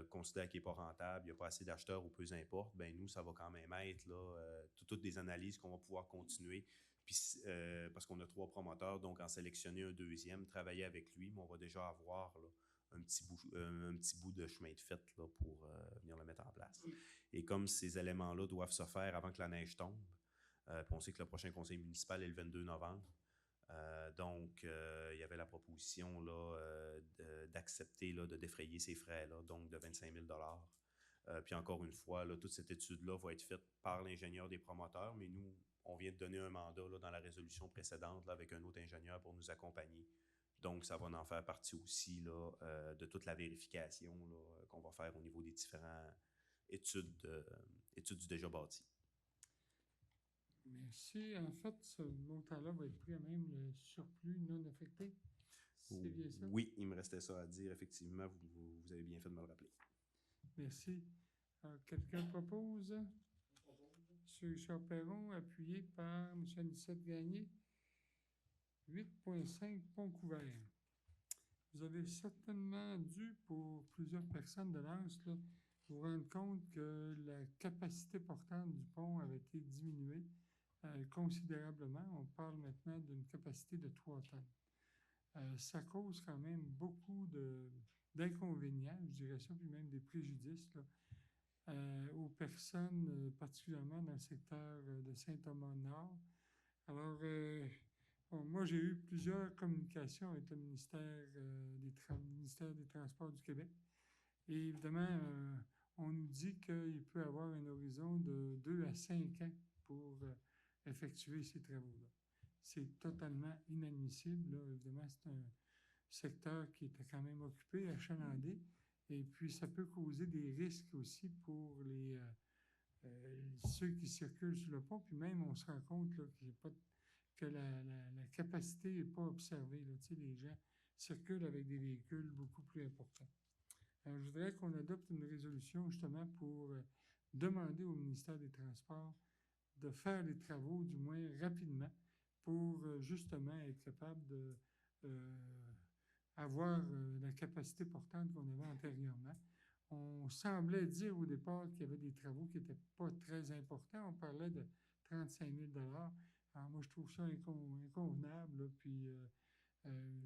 considère qu'il n'est pas rentable, il n'y a pas assez d'acheteurs ou peu importe, ben nous, ça va quand même être là, toutes des analyses qu'on va pouvoir continuer. Puis, parce qu'on a 3 promoteurs, donc en sélectionner un deuxième, travailler avec lui, mais on va déjà avoir là, un petit bout de chemin de fait là, pour venir le mettre en place. Et comme ces éléments-là doivent se faire avant que la neige tombe, puis on sait que le prochain conseil municipal est le 22 novembre, donc, il y avait la proposition là, d'accepter là, de défrayer ces frais-là, donc de 25 000 Puis encore une fois, là, toute cette étude-là va être faite par l'ingénieur des promoteurs, mais nous, on vient de donner un mandat là, dans la résolution précédente là, avec un autre ingénieur pour nous accompagner. Donc, ça va en faire partie aussi là, de toute la vérification là, qu'on va faire au niveau des différentes études du déjà bâti. Merci. En fait, ce montant-là va être pris à même le surplus non affecté. C'est bien ça? Oui, il me restait ça à dire. Effectivement, vous avez bien fait de me le rappeler. Merci. Quelqu'un propose? M. Richard Perron, appuyé par M. Anicette Gagné. 8.5, pont couvert. Vous avez certainement dû, pour plusieurs personnes de l'Anse, vous rendre compte que la capacité portante du pont avait été diminuée considérablement. On parle maintenant d'une capacité de 3 tonnes. Ça cause quand même beaucoup d'inconvénients, je dirais ça, puis même des préjudices là, aux personnes, particulièrement dans le secteur de Saint-Thomas-Nord. Alors, bon, moi, j'ai eu plusieurs communications avec le ministère des Transports du Québec. Et évidemment, on nous dit qu'il peut y avoir un horizon de 2 à 5 ans pour effectuer ces travaux-là. C'est totalement inadmissible. Là. Évidemment, c'est un secteur qui était quand même occupé, achalandé. Et puis, ça peut causer des risques aussi pour ceux qui circulent sur le pont. Puis même, on se rend compte là, que la capacité n'est pas observée. Là. Tu sais, les gens circulent avec des véhicules beaucoup plus importants. Alors, je voudrais qu'on adopte une résolution justement pour demander au ministère des Transports de faire les travaux, du moins rapidement, pour justement être capable de avoir la capacité portante qu'on avait antérieurement. On semblait dire au départ qu'il y avait des travaux qui n'étaient pas très importants. On parlait de 35 000 $. Alors moi, je trouve ça inconvenable. Là, puis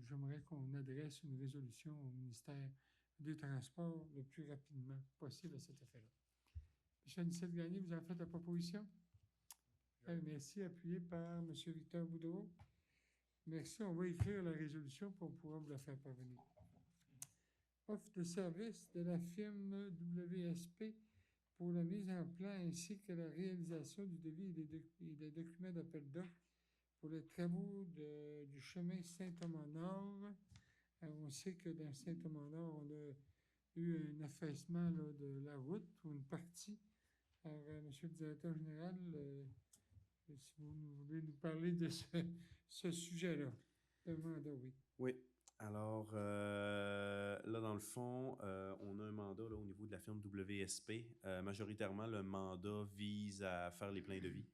j'aimerais qu'on adresse une résolution au ministère des Transports le plus rapidement possible à cet effet-là. M. Anicette-Gagné, vous avez fait la proposition? Merci, appuyé par M. Victor Boudreau. Merci, on va écrire la résolution pour pouvoir vous la faire parvenir. Offre de service de la firme WSP pour la mise en plan ainsi que la réalisation du devis et des documents d'appel d'offres pour les travaux du chemin Saint-Thomas-Nord. On sait que dans Saint-Thomas-Nord, on a eu un affaissement là, de la route ou une partie. Alors, Monsieur le directeur général, si vous voulez nous parler de ce sujet-là, le mandat, oui. Oui. Alors, là, dans le fond, on a un mandat là, au niveau de la firme WSP. Majoritairement, le mandat vise à faire les pleins devis,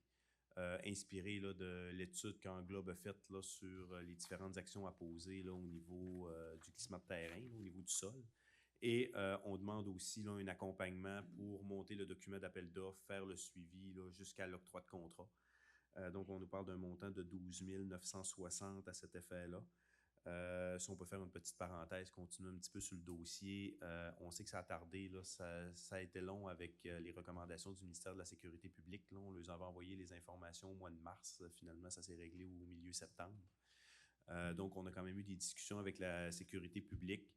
inspiré là, de l'étude qu'Englobe a faite là, sur les différentes actions à poser là, au niveau du glissement de terrain, là, au niveau du sol. Et on demande aussi là, un accompagnement pour monter le document d'appel d'offres, faire le suivi là, jusqu'à l'octroi de contrat. Donc, on nous parle d'un montant de 12 960 à cet effet-là. Si on peut faire une petite parenthèse, continuer un petit peu sur le dossier, on sait que ça a tardé, là, ça a été long avec les recommandations du ministère de la Sécurité publique. Là, on leur avait envoyé les informations au mois de mars. Finalement, ça s'est réglé au milieu septembre. Donc, on a quand même eu des discussions avec la Sécurité publique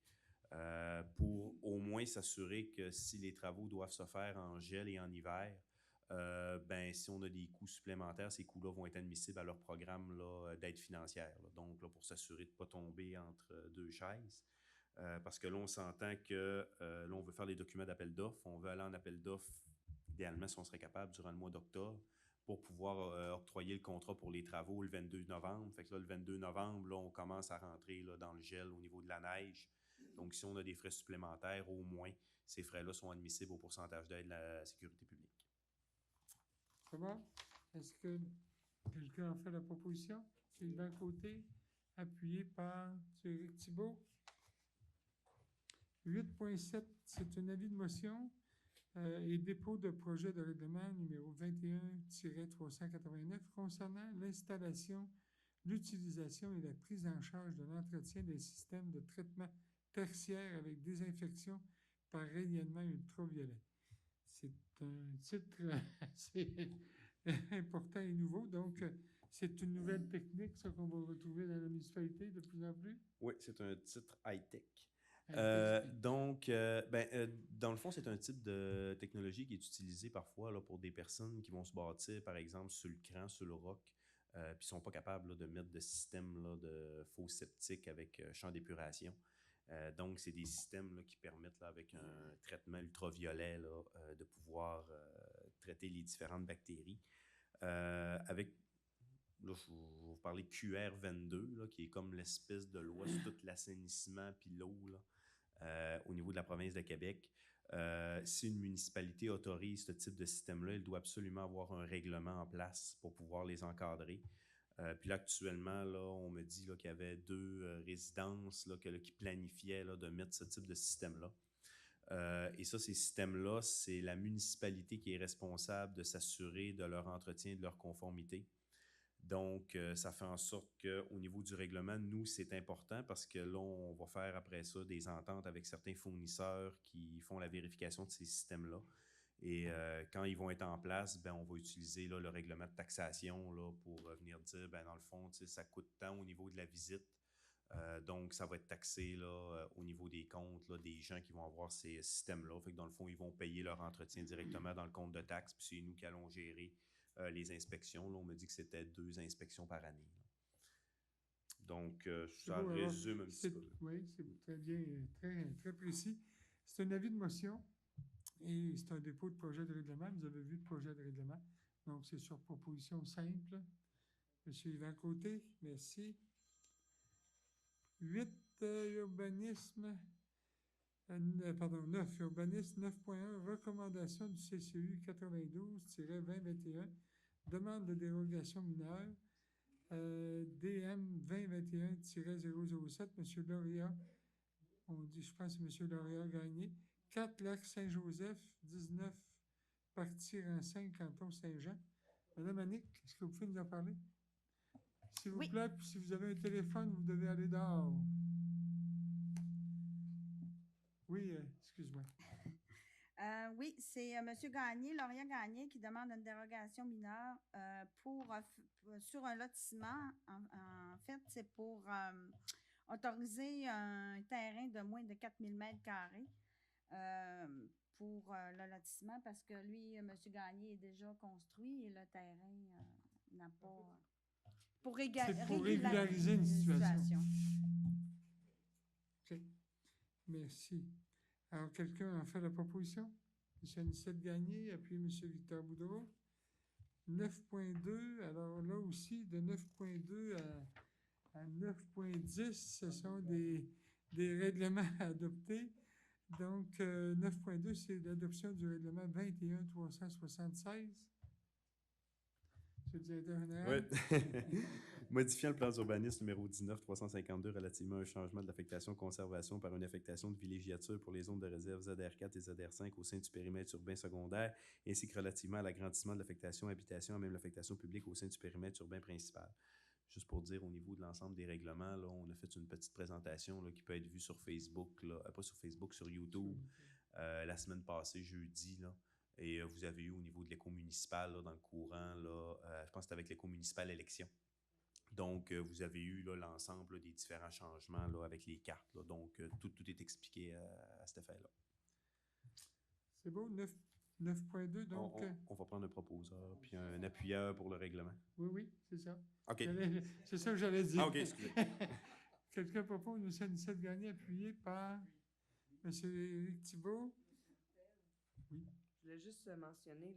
pour au moins s'assurer que si les travaux doivent se faire en gel et en hiver, si on a des coûts supplémentaires, ces coûts-là vont être admissibles à leur programme là, d'aide financière. Là. Donc, là, pour s'assurer de ne pas tomber entre deux chaises. Parce que là, on s'entend que là, on veut faire les documents d'appel d'offres. On veut aller en appel d'offres, idéalement, si on serait capable, durant le mois d'octobre, pour pouvoir octroyer le contrat pour les travaux le 22 novembre. Fait que là, le 22 novembre, là, on commence à rentrer là, dans le gel au niveau de la neige. Donc, si on a des frais supplémentaires, au moins, ces frais-là sont admissibles au pourcentage d'aide de la Sécurité publique. Ça va? Est-ce que quelqu'un a fait la proposition? Sylvain Côté, appuyé par Éric Thibault. 8.7, c'est un avis de motion et dépôt de projet de règlement numéro 21-389 concernant l'installation, l'utilisation et la prise en charge de l'entretien des systèmes de traitement tertiaire avec désinfection par rayonnement ultraviolet. C'est un titre assez important et nouveau. Donc, c'est une nouvelle technique, ça, qu'on va retrouver dans la municipalité de plus en plus? Oui, c'est un titre high-tech. Dans le fond, c'est un type de technologie qui est utilisée parfois là, pour des personnes qui vont se bâtir, par exemple, sur le cran, sur le roc, puis ne sont pas capables là, de mettre de système là, de fosse septique avec champ d'épuration. Donc, c'est des systèmes là, qui permettent, là, avec un traitement ultraviolet, là, de pouvoir traiter les différentes bactéries. Avec, là, je vais vous parler QR22, là, qui est comme l'espèce de loi sur tout l'assainissement puis l'eau là, au niveau de la province de Québec. Si une municipalité autorise ce type de système-là, elle doit absolument avoir un règlement en place pour pouvoir les encadrer. Puis là, actuellement, là, on me dit là, qu'il y avait 2 résidences là, qui planifiaient là, de mettre ce type de système-là. Et ça, ces systèmes-là, c'est la municipalité qui est responsable de s'assurer de leur entretien et de leur conformité. Donc, ça fait en sorte qu'au niveau du règlement, nous, c'est important parce que là, on va faire après ça des ententes avec certains fournisseurs qui font la vérification de ces systèmes-là. Et quand ils vont être en place, ben, on va utiliser là, le règlement de taxation là, pour venir dire, ben, dans le fond, ça coûte tant au niveau de la visite. Donc, ça va être taxé là, au niveau des comptes là, des gens qui vont avoir ces systèmes-là. Fait que dans le fond, ils vont payer leur entretien directement dans le compte de taxes, puis c'est nous qui allons gérer les inspections. Là, on me dit que c'était 2 inspections par année. Là. Donc, C'est ça beau, alors, résume un petit peu. Oui, c'est très bien, très précis. C'est un avis de motion et c'est un dépôt de projet de règlement. Vous avez vu le projet de règlement. Donc, c'est sur proposition simple. Monsieur Yvan Côté, merci. 8, urbanisme. 9, urbanisme 9.1, recommandation du CCU 92-2021, demande de dérogation mineure, DM 2021-007, M. Lauréat, on dit, je pense que c'est M. Lauréat Gagné, 4 Lac Saint-Joseph, 19 partie rang 5, canton Saint-Jean. Madame Annick, est-ce que vous pouvez nous en parler? S'il vous plaît, puis si vous avez un téléphone, vous devez aller dehors. Oui, excuse-moi. Oui, c'est M. Gagné, Lauréat Gagné, qui demande une dérogation mineure sur un lotissement. En fait, c'est pour autoriser un terrain de moins de 4000 mètres carrés pour le lotissement parce que lui, M. Gagné est déjà construit et le terrain n'a pas... C'est pour régulariser une situation. OK. Merci. Alors, quelqu'un a fait la proposition? M. Anicette Gagné, appuyé M. Victor Boudreau. 9.2, alors là aussi, de 9.2 à 9.10, ce sont des règlements adoptés. Donc, 9.2, c'est l'adoption du règlement 21-376. M. le directeur général. Oui. Modifiant le plan d'urbanisme numéro 19-352 relativement à un changement de l'affectation-conservation par une affectation de villégiature pour les zones de réserve ZR4 et ZR5 au sein du périmètre urbain secondaire, ainsi que relativement à l'agrandissement de l'affectation habitation et même l'affectation publique au sein du périmètre urbain principal. Juste pour dire, au niveau de l'ensemble des règlements, là, on a fait une petite présentation là, qui peut être vue sur Facebook, là, pas sur Facebook, sur YouTube, la semaine passée, jeudi, là. Et vous avez eu au niveau de l'éco municipal là, dans le courant, là, je pense que c'était avec l'éco municipal élection. Donc, vous avez eu là, l'ensemble là, des différents changements là, avec les cartes. Là. Donc, tout est expliqué à cet effet-là. C'est beau, 9.2, donc... On va prendre un proposeur puis un appuyeur pour le règlement. Oui, c'est ça. OK. C'est ça que j'allais dire. Ah, OK, excusez. Quelqu'un propose M. Anicette Gagné, appuyé par M. Éric Thibault. Oui. Je voulais juste mentionner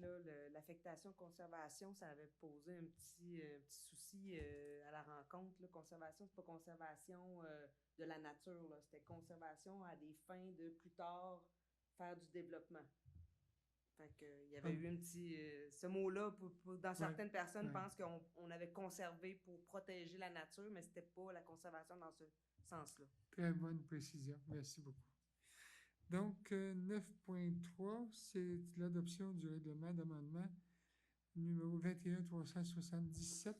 l'affectation-conservation, ça avait posé un petit souci à la rencontre. Là. Conservation, c'est pas conservation de la nature, là. C'était conservation à des fins de plus tard faire du développement. Fait que, il y avait eu un petit... ce mot-là, dans certaines personnes, pensent qu'on avait conservé pour protéger la nature, mais c'était pas la conservation dans ce sens-là. Très bonne précision. Merci beaucoup. Donc, 9.3, c'est l'adoption du règlement d'amendement numéro 21-377.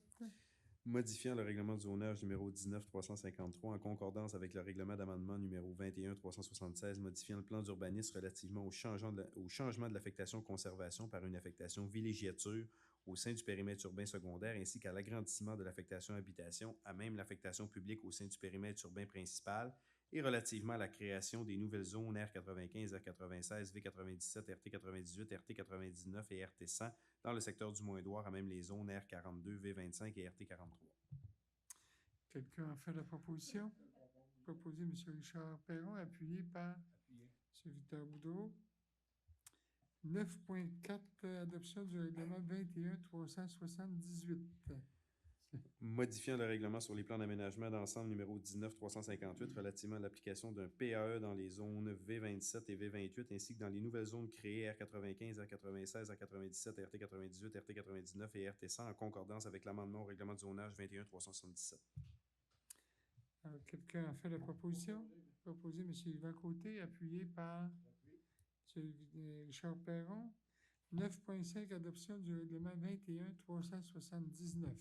Modifiant le règlement du zonage numéro 19-353 en concordance avec le règlement d'amendement numéro 21-376, modifiant le plan d'urbanisme relativement au changement de l'affectation-conservation par une affectation villégiature au sein du périmètre urbain secondaire ainsi qu'à l'agrandissement de l'affectation habitation à même l'affectation publique au sein du périmètre urbain principal et relativement à la création des nouvelles zones R95, R96, V97, RT98, RT99 et RT100 dans le secteur du Mont-Édouard à même les zones R42, V25 et RT43. Quelqu'un a fait la proposition? Proposé M. Richard Perron, appuyé par M. Victor Boudreau. 9.4, adoption du règlement 21-378. Modifiant le règlement sur les plans d'aménagement d'ensemble numéro 19-358 relativement à l'application d'un PAE dans les zones V27 et V28 ainsi que dans les nouvelles zones créées R95, R96, R97, RT98, RT99 et RT100 en concordance avec l'amendement au règlement de zonage 21-377. Quelqu'un a fait la proposition? Proposé M. Yvan Côté, appuyé par M. Richard Perron. 9.5, adoption du règlement 21-379.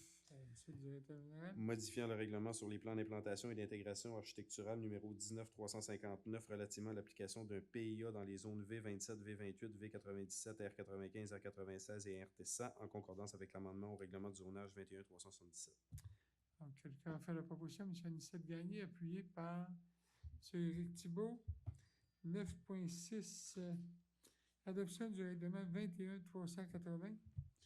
Monsieur le directeur général. Modifiant le règlement sur les plans d'implantation et d'intégration architecturale numéro 19-359 relativement à l'application d'un PIA dans les zones V27, V28, V97, R95, R96 et RT100 en concordance avec l'amendement au règlement du zonage 21-377. Donc, quelqu'un a fait la proposition, M. Anicette Gagné, appuyé par M. Éric Thibault. 9.6, adoption du règlement 21-380.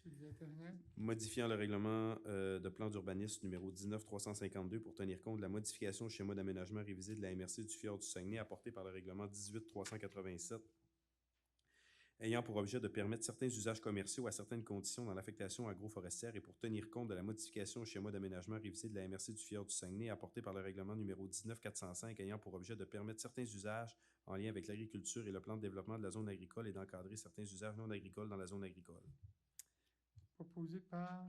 Monsieur le directeur général. Modifiant le règlement de plan d'urbanisme numéro 19-352 pour tenir compte de la modification au schéma d'aménagement révisé de la MRC du Fjord du Saguenay apportée par le règlement 18-387, ayant pour objet de permettre certains usages commerciaux à certaines conditions dans l'affectation agroforestière et pour tenir compte de la modification au schéma d'aménagement révisé de la MRC du Fjord du Saguenay apportée par le règlement numéro 19-405, ayant pour objet de permettre certains usages en lien avec l'agriculture et le plan de développement de la zone agricole et d'encadrer certains usages non agricoles dans la zone agricole. Proposé par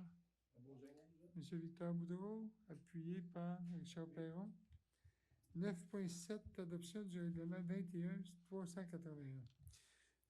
M. Victor Boudreau, appuyé par Richard Perron. 9.7, adoption du règlement 21-381.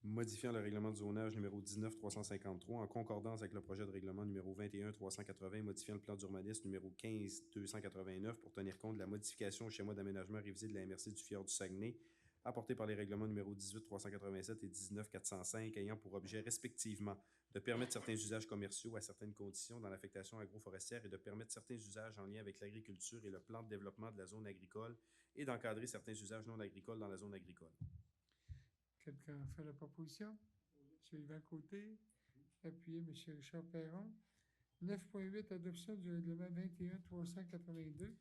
Modifiant le règlement de zonage numéro 19-353 en concordance avec le projet de règlement numéro 21-380, modifiant le plan d'urbanisme numéro 15-289 pour tenir compte de la modification au schéma d'aménagement révisé de la MRC du Fjord du Saguenay, apporté par les règlements numéro 18-387 et 19-405, ayant pour objet respectivement de permettre certains usages commerciaux à certaines conditions dans l'affectation agroforestière et de permettre certains usages en lien avec l'agriculture et le plan de développement de la zone agricole et d'encadrer certains usages non agricoles dans la zone agricole. Quelqu'un a fait la proposition? M. Yvan Côté, appuyé M. Richard Perron. 9.8, adoption du règlement 21-382.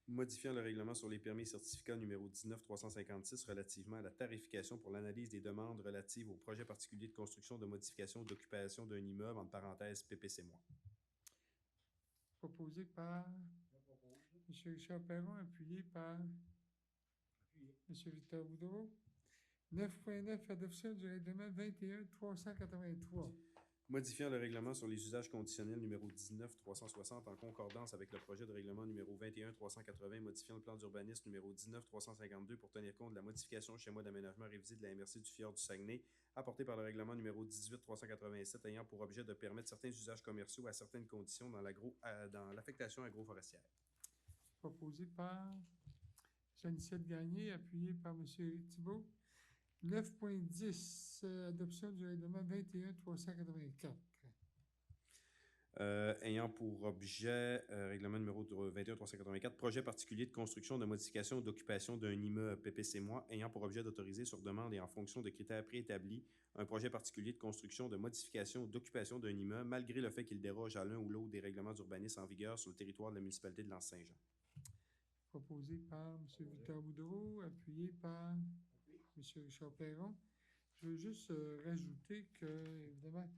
Modifiant le règlement sur les permis et certificats numéro 19-356 relativement à la tarification pour l'analyse des demandes relatives aux projets particuliers de construction, de modification ou d'occupation d'un immeuble, entre parenthèses PPC-moi. Proposé par M. Richard Perron, appuyé par M. Victor Boudreau. 9.9, adoption du règlement 21-383. Modifiant le règlement sur les usages conditionnels numéro 19-360 en concordance avec le projet de règlement numéro 21-380, modifiant le plan d'urbanisme numéro 19-352 pour tenir compte de la modification au schéma d'aménagement révisé de la MRC du Fjord du Saguenay, apporté par le règlement numéro 18-387, ayant pour objet de permettre certains usages commerciaux à certaines conditions dans l'affectation agroforestière. Proposé par Jeanne-Cette Gagné, appuyé par M. Éric Thibault. 9.10, adoption du règlement 21-384. Ayant pour objet, règlement numéro 21-384, projet particulier de construction, de modification ou d'occupation d'un immeuble PPC-moi, ayant pour objet d'autoriser sur demande et en fonction de critères préétablis un projet particulier de construction, de modification ou d'occupation d'un immeuble, malgré le fait qu'il déroge à l'un ou l'autre des règlements d'urbanisme en vigueur sur le territoire de la municipalité de L'Anse-Saint-Jean. Proposé par M. Victor Boudreau, appuyé par M. Richard Perron. Je veux juste rajouter que, évidemment,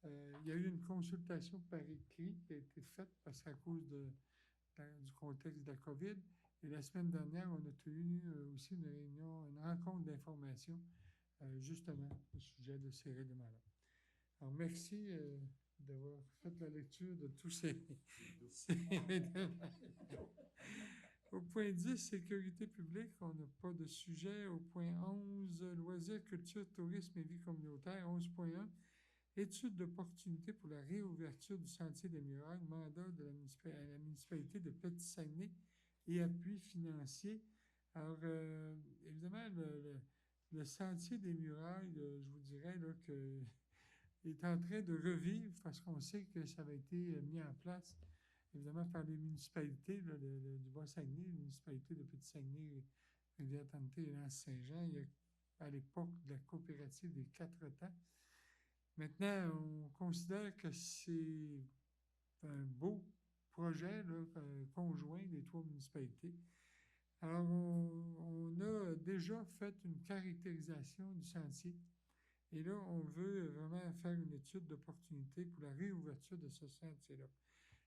il y a eu une consultation par écrit qui a été faite parce qu'à cause du contexte de la COVID. Et la semaine dernière, on a tenu aussi une réunion, une rencontre d'information, justement, au sujet de ces règlements-là. Alors, merci d'avoir fait la lecture de tous ces règlements. Au point 10, sécurité publique, on n'a pas de sujet. Au point 11, loisirs, culture, tourisme et vie communautaire. 11.1, étude d'opportunité pour la réouverture du sentier des Murailles, mandat de la municipalité de Petit-Saguenay et appui financier. Alors, évidemment, le sentier des Murailles, je vous dirais là, que est en train de revivre parce qu'on sait que ça avait été mis en place évidemment par les municipalités là, du Bas-Saguenay, les municipalités de Petit-Saguenay, Rivière-Tonté et L'Anse-Saint-Jean, il y a à l'époque de la coopérative des 4 temps. Maintenant, on considère que c'est un beau projet là, conjoint des 3 municipalités. Alors, on a déjà fait une caractérisation du sentier. Et là, on veut vraiment faire une étude d'opportunité pour la réouverture de ce sentier-là.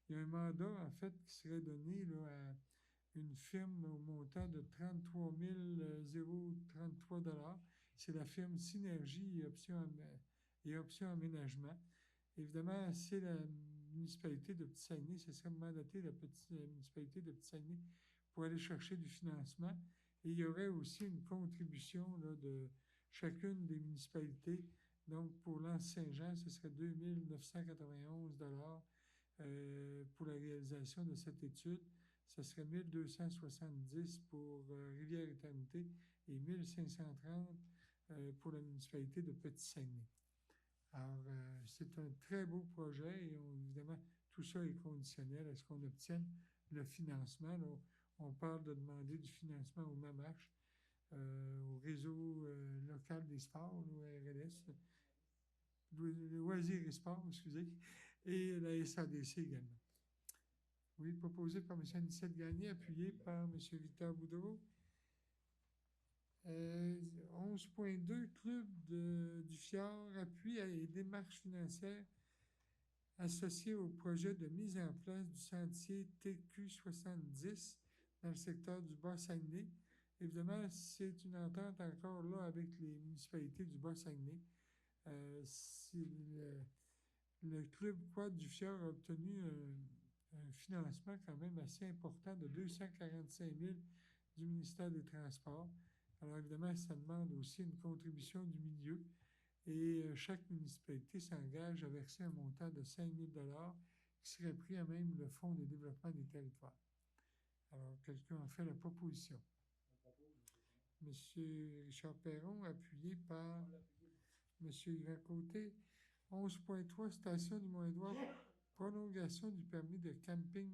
Il y a un mandat, en fait, qui serait donné là, à une firme au montant de 33 033 $. C'est la firme Synergie et Options Aménagement. Évidemment, c'est la municipalité de Petit-Saguenay, ce serait mandaté la municipalité de Petit-Saguenay pour aller chercher du financement. Et il y aurait aussi une contribution là, de chacune des municipalités. Donc, pour l'Anse-Saint-Jean, ce serait 2 991 pour la réalisation de cette étude. Ce serait 1 270 pour Rivière-Éternité et 1 530 pour la municipalité de Petit-Saguenay. Alors, c'est un très beau projet et évidemment, tout ça est conditionnel à ce qu'on obtienne le financement. Là, on parle de demander du financement au MAMACH, au réseau local des sports, au RLS, le loisirs et sports, excusez, et la SADC également. Oui, proposé par M. Anicette Gagné, appuyé par M. Victor Boudreau. 11.2, Club du Fjord, appui et démarches financières associées au projet de mise en place du sentier TQ70 dans le secteur du Bas-Saguenay. Évidemment, c'est une entente encore là avec les municipalités du Bas-Saguenay. Le Club Quad du Fjord a obtenu un financement quand même assez important de 245 000 du ministère des Transports. Alors évidemment, ça demande aussi une contribution du milieu et chaque municipalité s'engage à verser un montant de 5 000 qui serait pris à même le Fonds de développement des territoires. Alors, quelqu'un a fait la proposition. Monsieur Richard Perron, appuyé par Monsieur Yvan Côté. 11.3, Station du Mont-Édouard, prolongation du permis de camping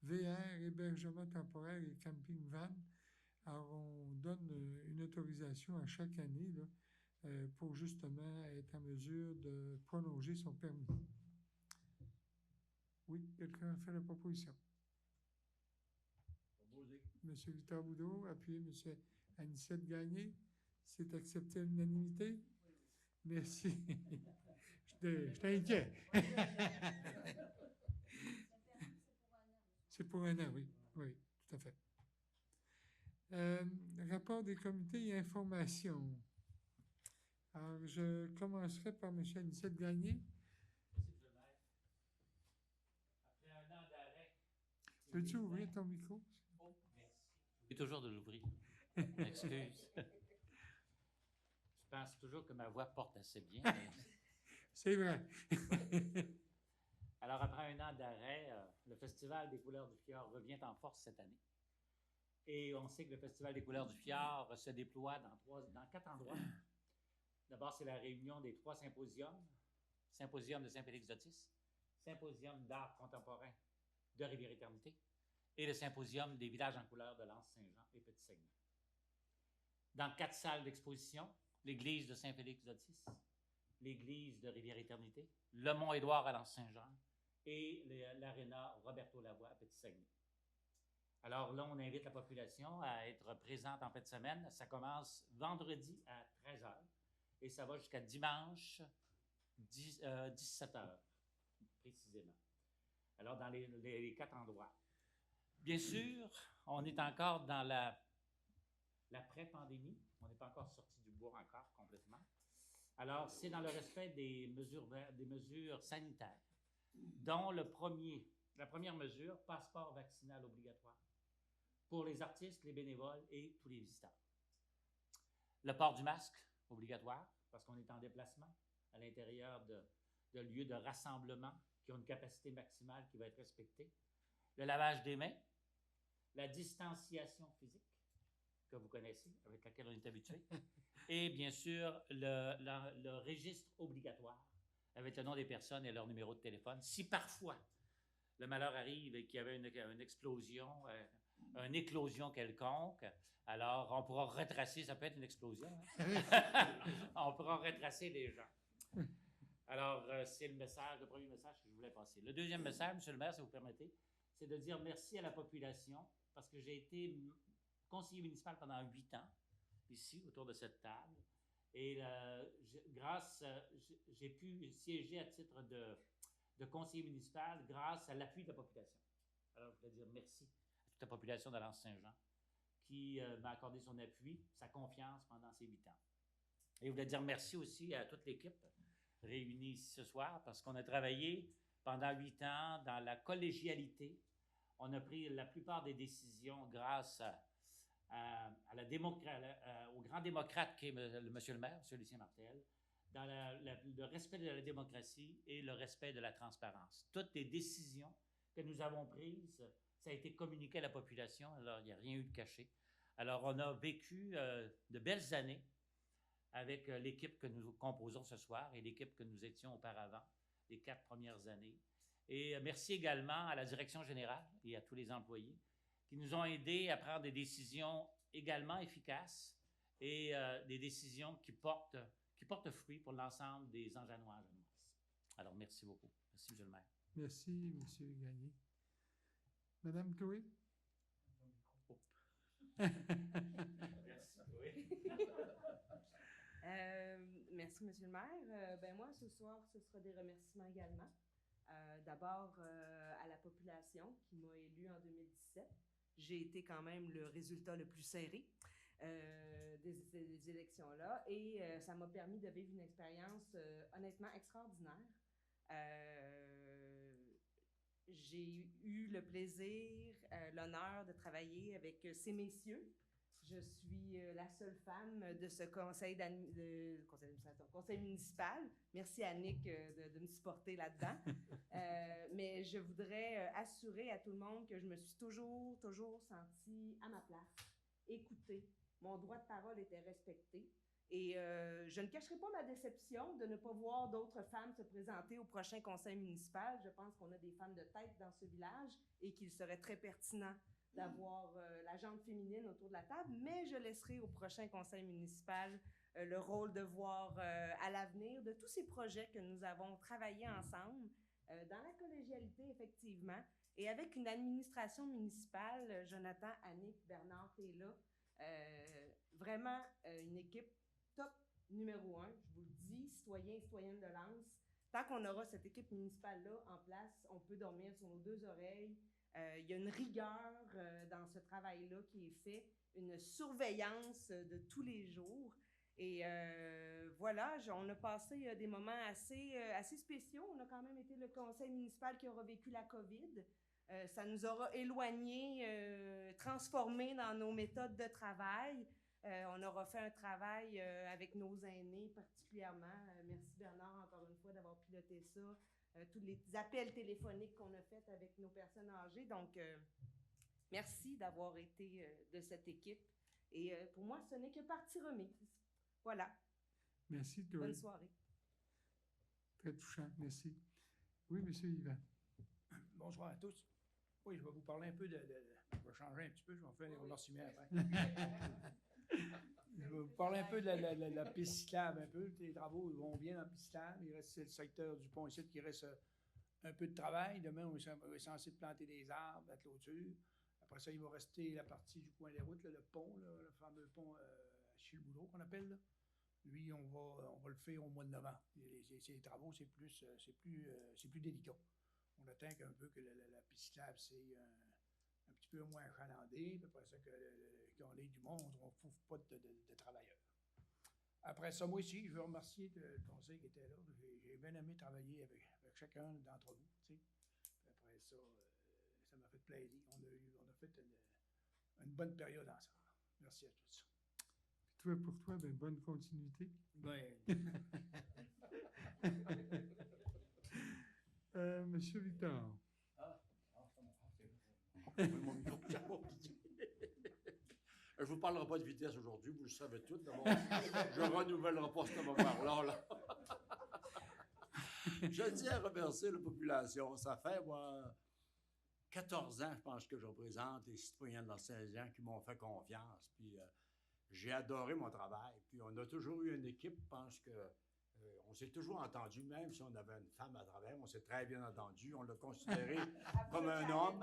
VR, hébergement temporaire et camping van. Alors, on donne une autorisation à chaque année là, pour justement être en mesure de prolonger son permis. Oui, quelqu'un a fait la proposition. Monsieur Victor Boudreau, appuyé Monsieur Anicette Gagné. C'est accepté à l'unanimité? Merci. J'étais inquiet. C'est pour un an, oui. Oui, tout à fait. Rapport des comités et informations. Alors, je commencerai par M. Anicette Gagné. Monsieur le maire, après un an d'arrêt... Peux-tu ouvrir ton micro? Oh, merci. J'oublie toujours de l'ouvrir. Excuse. Je pense toujours que ma voix porte assez bien. Mais... C'est vrai. Alors, après un an d'arrêt, le Festival des couleurs du Fjord revient en force cette année. Et on sait que le Festival des couleurs du Fjord se déploie dans 4 endroits. D'abord, c'est la réunion des 3 symposiums. Symposium de Saint-Félix-d'Otis, Symposium d'art contemporain de Rivière-Éternité et le Symposium des villages en couleurs de l'Anse-Saint-Jean et Petit-Saguenay. Dans 4 salles d'exposition, l'église de Saint-Félix-d'Otis, l'église de Rivière-Éternité, le Mont-Édouard à l'Anse-Saint-Jean et l'aréna Roberto Lavoie à Petit-Saguenay. Alors là, on invite la population à être présente en fin de semaine. Ça commence vendredi à 13h et ça va jusqu'à dimanche 17h, précisément. Alors, dans les 4 endroits. Bien sûr, on est encore dans la pré-pandémie. On n'est pas encore sorti du bois encore complètement. Alors, c'est dans le respect des mesures sanitaires, dont la première mesure, passeport vaccinal obligatoire pour les artistes, les bénévoles et tous les visiteurs. Le port du masque obligatoire, parce qu'on est en déplacement à l'intérieur de lieux de rassemblement qui ont une capacité maximale qui va être respectée. Le lavage des mains, la distanciation physique, que vous connaissez, avec laquelle on est habitué, et bien sûr, le registre obligatoire, avec le nom des personnes et leur numéro de téléphone. Si parfois, le malheur arrive et qu'il y avait une explosion, une éclosion quelconque, alors on pourra retracer, ça peut être une explosion, hein? On pourra retracer les gens. Alors, c'est le premier message que je voulais passer. Le deuxième message, M. le maire, si vous permettez, c'est de dire merci à la population, parce que j'ai été conseiller municipal pendant 8 ans, ici, autour de cette table, et j'ai pu siéger à titre de conseiller municipal grâce à l'appui de la population. Alors, je voulais dire merci à toute la population de l'Anse-Saint-Jean qui m'a accordé son appui, sa confiance pendant ces 8 ans. Et je voulais dire merci aussi à toute l'équipe réunie ici ce soir, parce qu'on a travaillé pendant 8 ans dans la collégialité. On a pris la plupart des décisions grâce au grand démocrate qui est monsieur le maire, M. Lucien Martel, dans le respect de la démocratie et le respect de la transparence. Toutes les décisions que nous avons prises, ça a été communiqué à la population, alors il n'y a rien eu de caché. Alors, on a vécu de belles années avec l'équipe que nous composons ce soir et l'équipe que nous étions auparavant, les 4 premières années. Et merci également à la direction générale et à tous les employés qui nous ont aidés à prendre des décisions également efficaces et des décisions qui portent fruit pour l'ensemble des Angenois et Angenoises. Alors, merci beaucoup. Merci, M. le maire. Merci, M. Gagné. Madame Chloé? Merci, oui. Merci, Monsieur le maire. Ben moi, ce soir, ce sera des remerciements également. D'abord, à la population qui m'a élu en 2017. J'ai été quand même le résultat le plus serré des élections-là et ça m'a permis de vivre une expérience honnêtement extraordinaire. J'ai eu le plaisir, l'honneur de travailler avec ces messieurs. Je suis la seule femme de ce conseil municipal. Merci Annick de me supporter là-dedans. Mais je voudrais assurer à tout le monde que je me suis toujours sentie à ma place, écoutée. Mon droit de parole était respecté. Et je ne cacherai pas ma déception de ne pas voir d'autres femmes se présenter au prochain conseil municipal. Je pense qu'on a des femmes de tête dans ce village et qu'il serait très pertinent d'avoir la jambe féminine autour de la table, mais je laisserai au prochain conseil municipal le rôle de voir à l'avenir de tous ces projets que nous avons travaillé ensemble, dans la collégialité, effectivement, et avec une administration municipale, Jonathan, Annick, Bernard, t'es là, vraiment une équipe top numéro 1, je vous le dis, citoyens et citoyennes de Lens. Tant qu'on aura cette équipe municipale-là en place, on peut dormir sur nos 2 oreilles. Il y a une rigueur dans ce travail-là qui est fait, une surveillance de tous les jours. Et voilà, on a passé des moments assez spéciaux. On a quand même été le conseil municipal qui aura vécu la COVID. Ça nous aura éloignés, transformés dans nos méthodes de travail. On aura fait un travail avec nos aînés particulièrement. Merci Bernard, encore une fois, d'avoir piloté ça. Tous les appels téléphoniques qu'on a faits avec nos personnes âgées. Donc, merci d'avoir été de cette équipe. Et pour moi, ce n'est que partie remise. Voilà. Merci, Chloé. Bonne soirée. Très touchant, merci. Oui, M. Yvan. Bonsoir à tous. Oui, je vais vous parler un peu je vais changer un petit peu, je vais faire des remerciements après. Je vais vous parler un peu de la piste cyclable, un peu. Les travaux vont bien dans la piste cyclable. Il reste le secteur du pont ici qui reste un peu de travail. Demain, on est censé planter des arbres, la clôture. Après ça, il va rester la partie du coin des routes, là, le pont, là, le fameux pont Chilboulot qu'on appelle. Là. Lui, on va le faire au mois de novembre. Ces travaux, c'est plus délicat. On attend un peu que la piste cyclable, c'est un petit peu moins achalandé. Puis après ça, qu'on ait du monde, on ne trouve pas de travailleurs. Après ça, moi aussi, je veux remercier le conseil qui était là. J'ai bien aimé travailler avec chacun d'entre vous. Puis après ça, ça m'a fait plaisir. On a fait une bonne période ensemble. Merci à tous. Puis pour toi, ben, bonne continuité. Monsieur Victor. Je ne vous parlerai pas de vitesse aujourd'hui, vous le savez tout. Je ne renouvellerai pas ce moment-là. Je tiens à remercier la population. Ça fait, moi, 14 ans, je pense, que je représente les citoyens de l'Océan qui m'ont fait confiance. Puis j'ai adoré mon travail. Puis on a toujours eu une équipe, je pense que on s'est toujours entendu, même si on avait une femme à travers, on s'est très bien entendu. On l'a considéré comme un homme.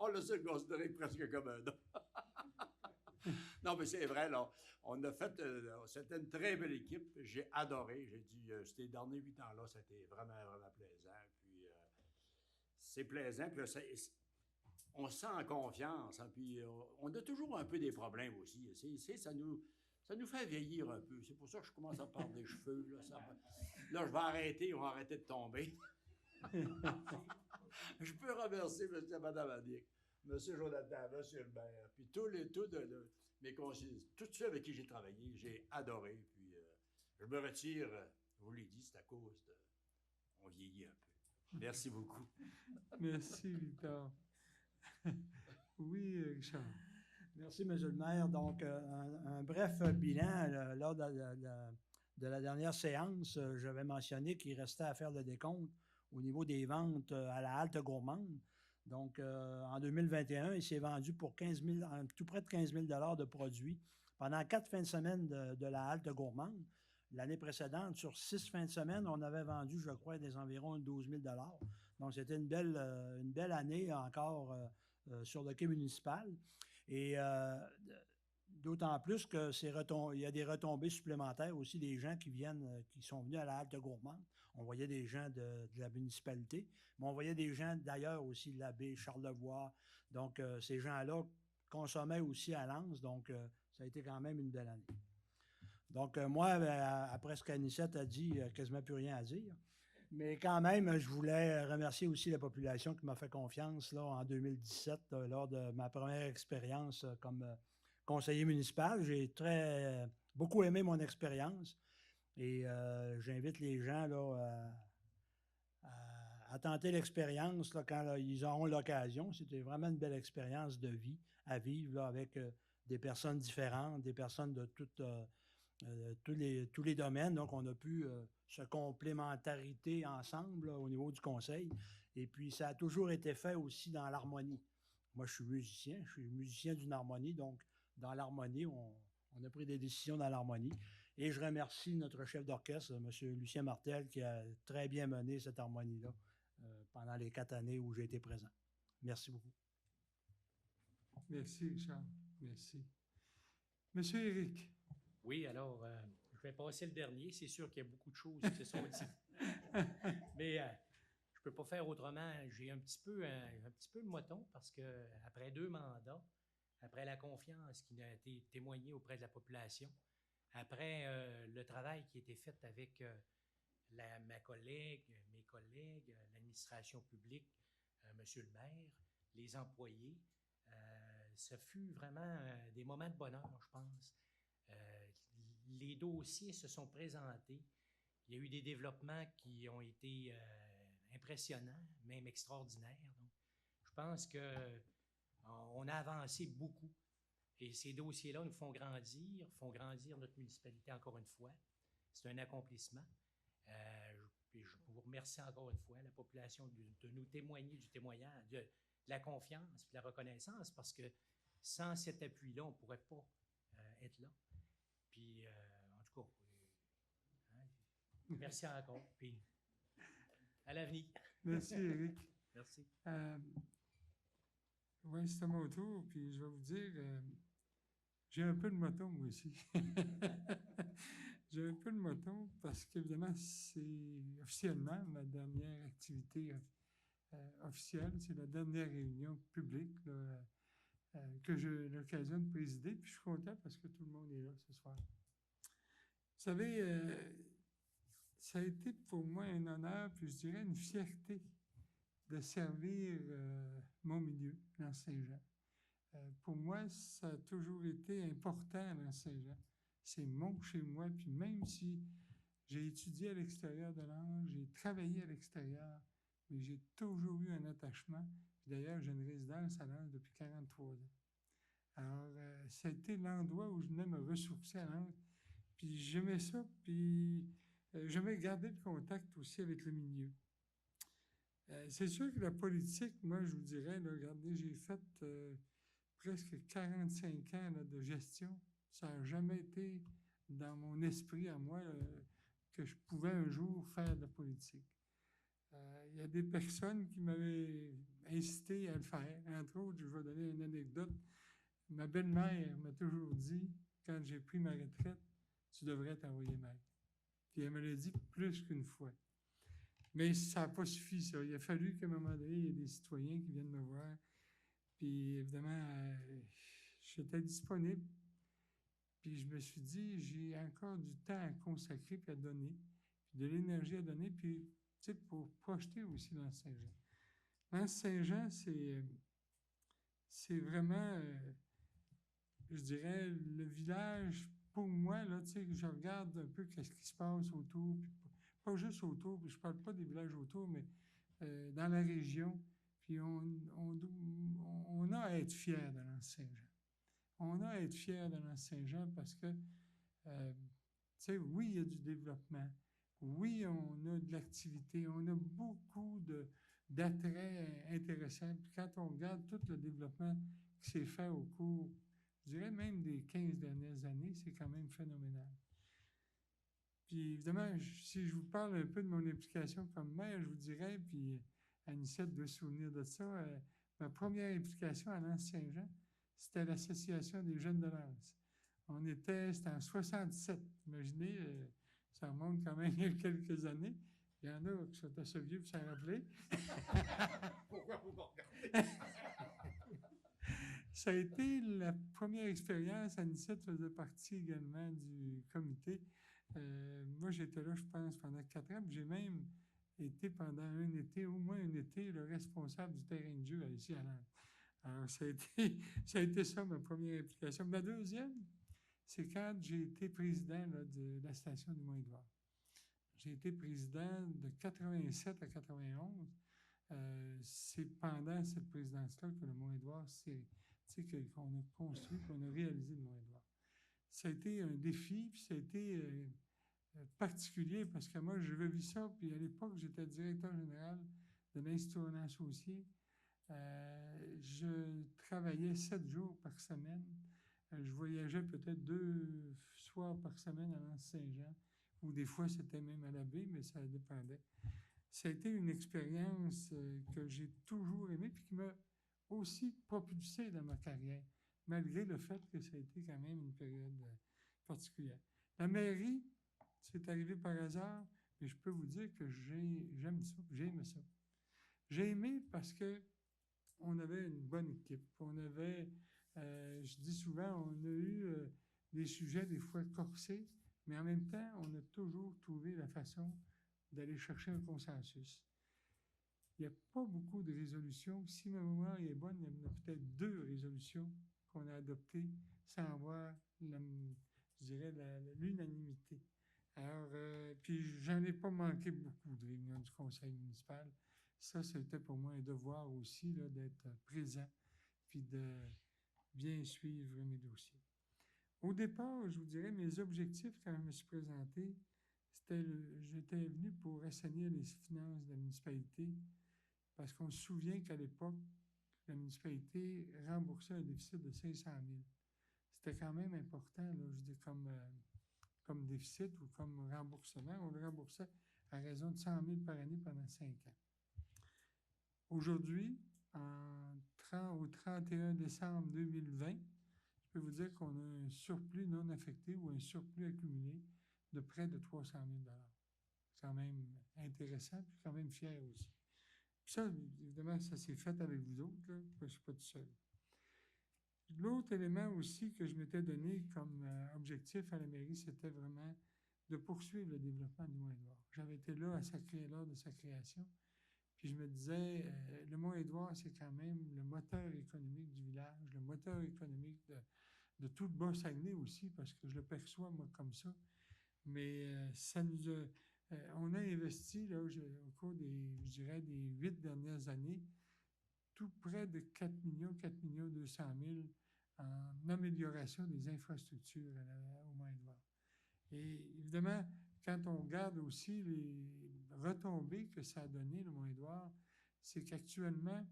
On l'a considéré presque comme un homme. Non, mais c'est vrai, là. On a fait... c'était une très belle équipe. J'ai adoré. J'ai dit, ces derniers 8 ans-là, c'était vraiment, vraiment plaisant. Puis, c'est plaisant. Puis, on se sent en confiance. Hein, puis, on a toujours un peu des problèmes aussi. Ça nous fait vieillir un peu. C'est pour ça que je commence à perdre des cheveux. Là, je vais arrêter. On va arrêter de tomber. Je peux remercier M. et Mme Annick. Monsieur Jonathan, monsieur le maire, puis mes conseillers, tous ceux avec qui j'ai travaillé, j'ai adoré. Puis je me retire, je vous l'ai dit, c'est à cause de. On vieillit un peu. Merci beaucoup. Merci, Victor. Oui, Richard. Merci, M. le maire. Donc, un bref bilan. Lors de la dernière séance, j'avais mentionné qu'il restait à faire le décompte au niveau des ventes à la halte gourmande. Donc, en 2021, il s'est vendu pour tout près de 15 000 de produits pendant 4 fins de semaine de la halte gourmande. L'année précédente, sur 6 fins de semaine, on avait vendu, je crois, des environs 12 000 $. Donc, c'était une belle année encore sur le quai municipal. Et d'autant plus que il y a des retombées supplémentaires aussi des gens qui sont venus à la halte gourmande. On voyait des gens de la municipalité, mais on voyait des gens d'ailleurs aussi de la baie Charlevoix. Donc, ces gens-là consommaient aussi à Lens. Donc, ça a été quand même une belle année. Donc, moi, après ce qu'Anicette a dit, il n'y a quasiment plus rien à dire. Mais quand même, je voulais remercier aussi la population qui m'a fait confiance là, en 2017, lors de ma première expérience comme conseiller municipal. J'ai beaucoup aimé mon expérience et j'invite les gens là, à tenter l'expérience là, quand là, ils auront l'occasion. C'était vraiment une belle expérience de vie à vivre là, avec des personnes différentes, des personnes de tous les domaines. Donc, on a pu se complémentarité ensemble là, au niveau du conseil. Et puis, ça a toujours été fait aussi dans l'harmonie. Moi, je suis musicien d'une harmonie. Donc, dans l'harmonie, on a pris des décisions dans l'harmonie. Et je remercie notre chef d'orchestre, M. Lucien Martel, qui a très bien mené cette harmonie-là pendant les 4 années où j'ai été présent. Merci beaucoup. Merci, Richard. Merci. Monsieur Éric. Oui, alors, je vais passer le dernier. C'est sûr qu'il y a beaucoup de choses qui se sont dites. Mais je ne peux pas faire autrement. J'ai un petit peu le moton parce que après 2 mandats, après la confiance qui a été témoignée auprès de la population, après le travail qui a été fait avec mes collègues, l'administration publique, Monsieur le maire, les employés, ça fut vraiment des moments de bonheur, je pense. Les dossiers se sont présentés. Il y a eu des développements qui ont été impressionnants, même extraordinaires. Donc, je pense qu'on a avancé beaucoup. Et ces dossiers-là nous font grandir notre municipalité encore une fois. C'est un accomplissement. Puis je vous remercie encore une fois, la population, de nous témoigner du témoignage, de la confiance et de la reconnaissance, parce que sans cet appui-là, on ne pourrait pas être là. Puis, en tout cas, merci encore. Puis, à l'avenir. Merci, Éric. Merci. Oui, c'est à mon tour, puis je vais vous dire, j'ai un peu de moton, moi aussi. J'ai un peu de moton parce qu'évidemment, c'est officiellement ma dernière activité officielle. C'est la dernière réunion publique là, que j'ai l'occasion de présider. Puis je suis content parce que tout le monde est là ce soir. Vous savez, ça a été pour moi un honneur, puis je dirais une fierté de servir mon milieu, Lens-Saint-Jean. Pour moi, ça a toujours été important, Lens-Saint-Jean. C'est mon chez moi, puis même si j'ai étudié à l'extérieur de Lens, j'ai travaillé à l'extérieur, mais j'ai toujours eu un attachement. Puis d'ailleurs, j'ai une résidence à Lens depuis 43 ans. Alors, ça a été l'endroit où je venais me ressourcer à Lens. Puis j'aimais ça, puis j'aimais garder le contact aussi avec le milieu. C'est sûr que la politique, moi, je vous dirais, là, regardez, j'ai fait presque 45 ans là, de gestion. Ça n'a jamais été dans mon esprit à moi que je pouvais un jour faire de la politique. Il y a des personnes qui m'avaient incité à le faire. Entre autres, je vais donner une anecdote. Ma belle-mère m'a toujours dit, quand j'ai pris ma retraite, tu devrais t'envoyer maire. Puis elle me l'a dit plus qu'une fois. Mais ça n'a pas suffi, ça. Il a fallu qu'à un moment donné, il y ait des citoyens qui viennent me voir. Puis évidemment, j'étais disponible. Puis je me suis dit, j'ai encore du temps à consacrer puis à donner, puis de l'énergie à donner, puis tu sais, pour projeter aussi Lens-Saint-Jean. Lens-Saint-Jean, c'est vraiment, je dirais, le village, pour moi, là, tu sais, je regarde un peu qu'est-ce qui se passe autour, puis pas juste autour, puis je parle pas des villages autour, mais dans la région, puis on a à être fier de l'Anse-Saint-Jean. On a à être fier de l'Anse-Saint-Jean parce que, tu sais, oui, il y a du développement, oui, on a de l'activité, on a beaucoup d'attraits intéressants. Puis quand on regarde tout le développement qui s'est fait au cours, je dirais même des 15 dernières années, c'est quand même phénoménal. Puis évidemment, si je vous parle un peu de mon implication comme maire, je vous dirais, puis Anicette doit se souvenir de ça, ma première implication à Lens-Saint-Jean, c'était l'Association des jeunes de Lens. C'était en 67, imaginez, ça remonte quand même il y a quelques années. Il y en a qui sont assez vieux pour s'en rappeler. Pourquoi vous me regardez? Ça a été la première expérience. Anicette faisait partie également du comité. Moi, j'étais là, je pense, pendant 4 ans. J'ai même été pendant un été, au moins un été, le responsable du terrain de jeu ici à Lens. Alors, ça a été ça, ma première implication. Ma deuxième, c'est quand j'ai été président là, de la station du Mont-Édouard. J'ai été président de 87 à 91. C'est pendant cette présidence-là que le Mont-Édouard qu'on a construit, qu'on a réalisé le Mont-Édouard. Ça a été un défi, puis ça a été particulier parce que moi, je vis ça, puis à l'époque, j'étais directeur général de l'Institut Renan Saucier. Je travaillais 7 jours par semaine. Je voyageais peut-être 2 soirs par semaine à Lens-Saint-Jean, ou des fois, c'était même à la baie, mais ça dépendait. Ça a été une expérience que j'ai toujours aimée, puis qui m'a aussi propulsé dans ma carrière, malgré le fait que ça a été quand même une période particulière. La mairie, c'est arrivé par hasard, mais je peux vous dire que j'aime ça, j'ai aimé ça. J'ai aimé parce que on avait une bonne équipe. On avait, je dis souvent, on a eu des sujets des fois corsés, mais en même temps, on a toujours trouvé la façon d'aller chercher un consensus. Il n'y a pas beaucoup de résolutions. Si ma mémoire est bonne, il y en a peut-être 2 résolutions qu'on a adoptées sans avoir, je dirais, l'unanimité. Alors, puis j'en ai pas manqué beaucoup de réunions du conseil municipal. Ça, c'était pour moi un devoir aussi là, d'être présent puis de bien suivre mes dossiers. Au départ, je vous dirais, mes objectifs quand je me suis présenté, j'étais venu pour assainir les finances de la municipalité parce qu'on se souvient qu'à l'époque, la municipalité remboursait un déficit de 500 000. C'était quand même important, là, je dis comme déficit ou comme remboursement. On le remboursait à raison de 100 000 par année pendant 5 ans. Aujourd'hui, au 31 décembre 2020, je peux vous dire qu'on a un surplus non affecté ou un surplus accumulé de près de 300 000 $. C'est quand même intéressant, puis quand même fier aussi. Puis ça, évidemment, ça s'est fait avec vous autres, là, je ne suis pas tout seul. L'autre élément aussi que je m'étais donné comme objectif à la mairie, c'était vraiment de poursuivre le développement du Mont-Édouard. J'avais été là lors de sa création, puis je me disais, le Mont-Édouard, c'est quand même le moteur économique du village, le moteur économique de tout le Bas-Saguenay aussi, parce que je le perçois, moi, comme ça. Mais ça nous a... on a investi, là, au cours des 8 dernières années, tout près de 4 200 000 en amélioration des infrastructures au Mont-Édouard. Et évidemment, quand on regarde aussi les retombées que ça a donné, le Mont-Édouard, c'est qu'actuellement,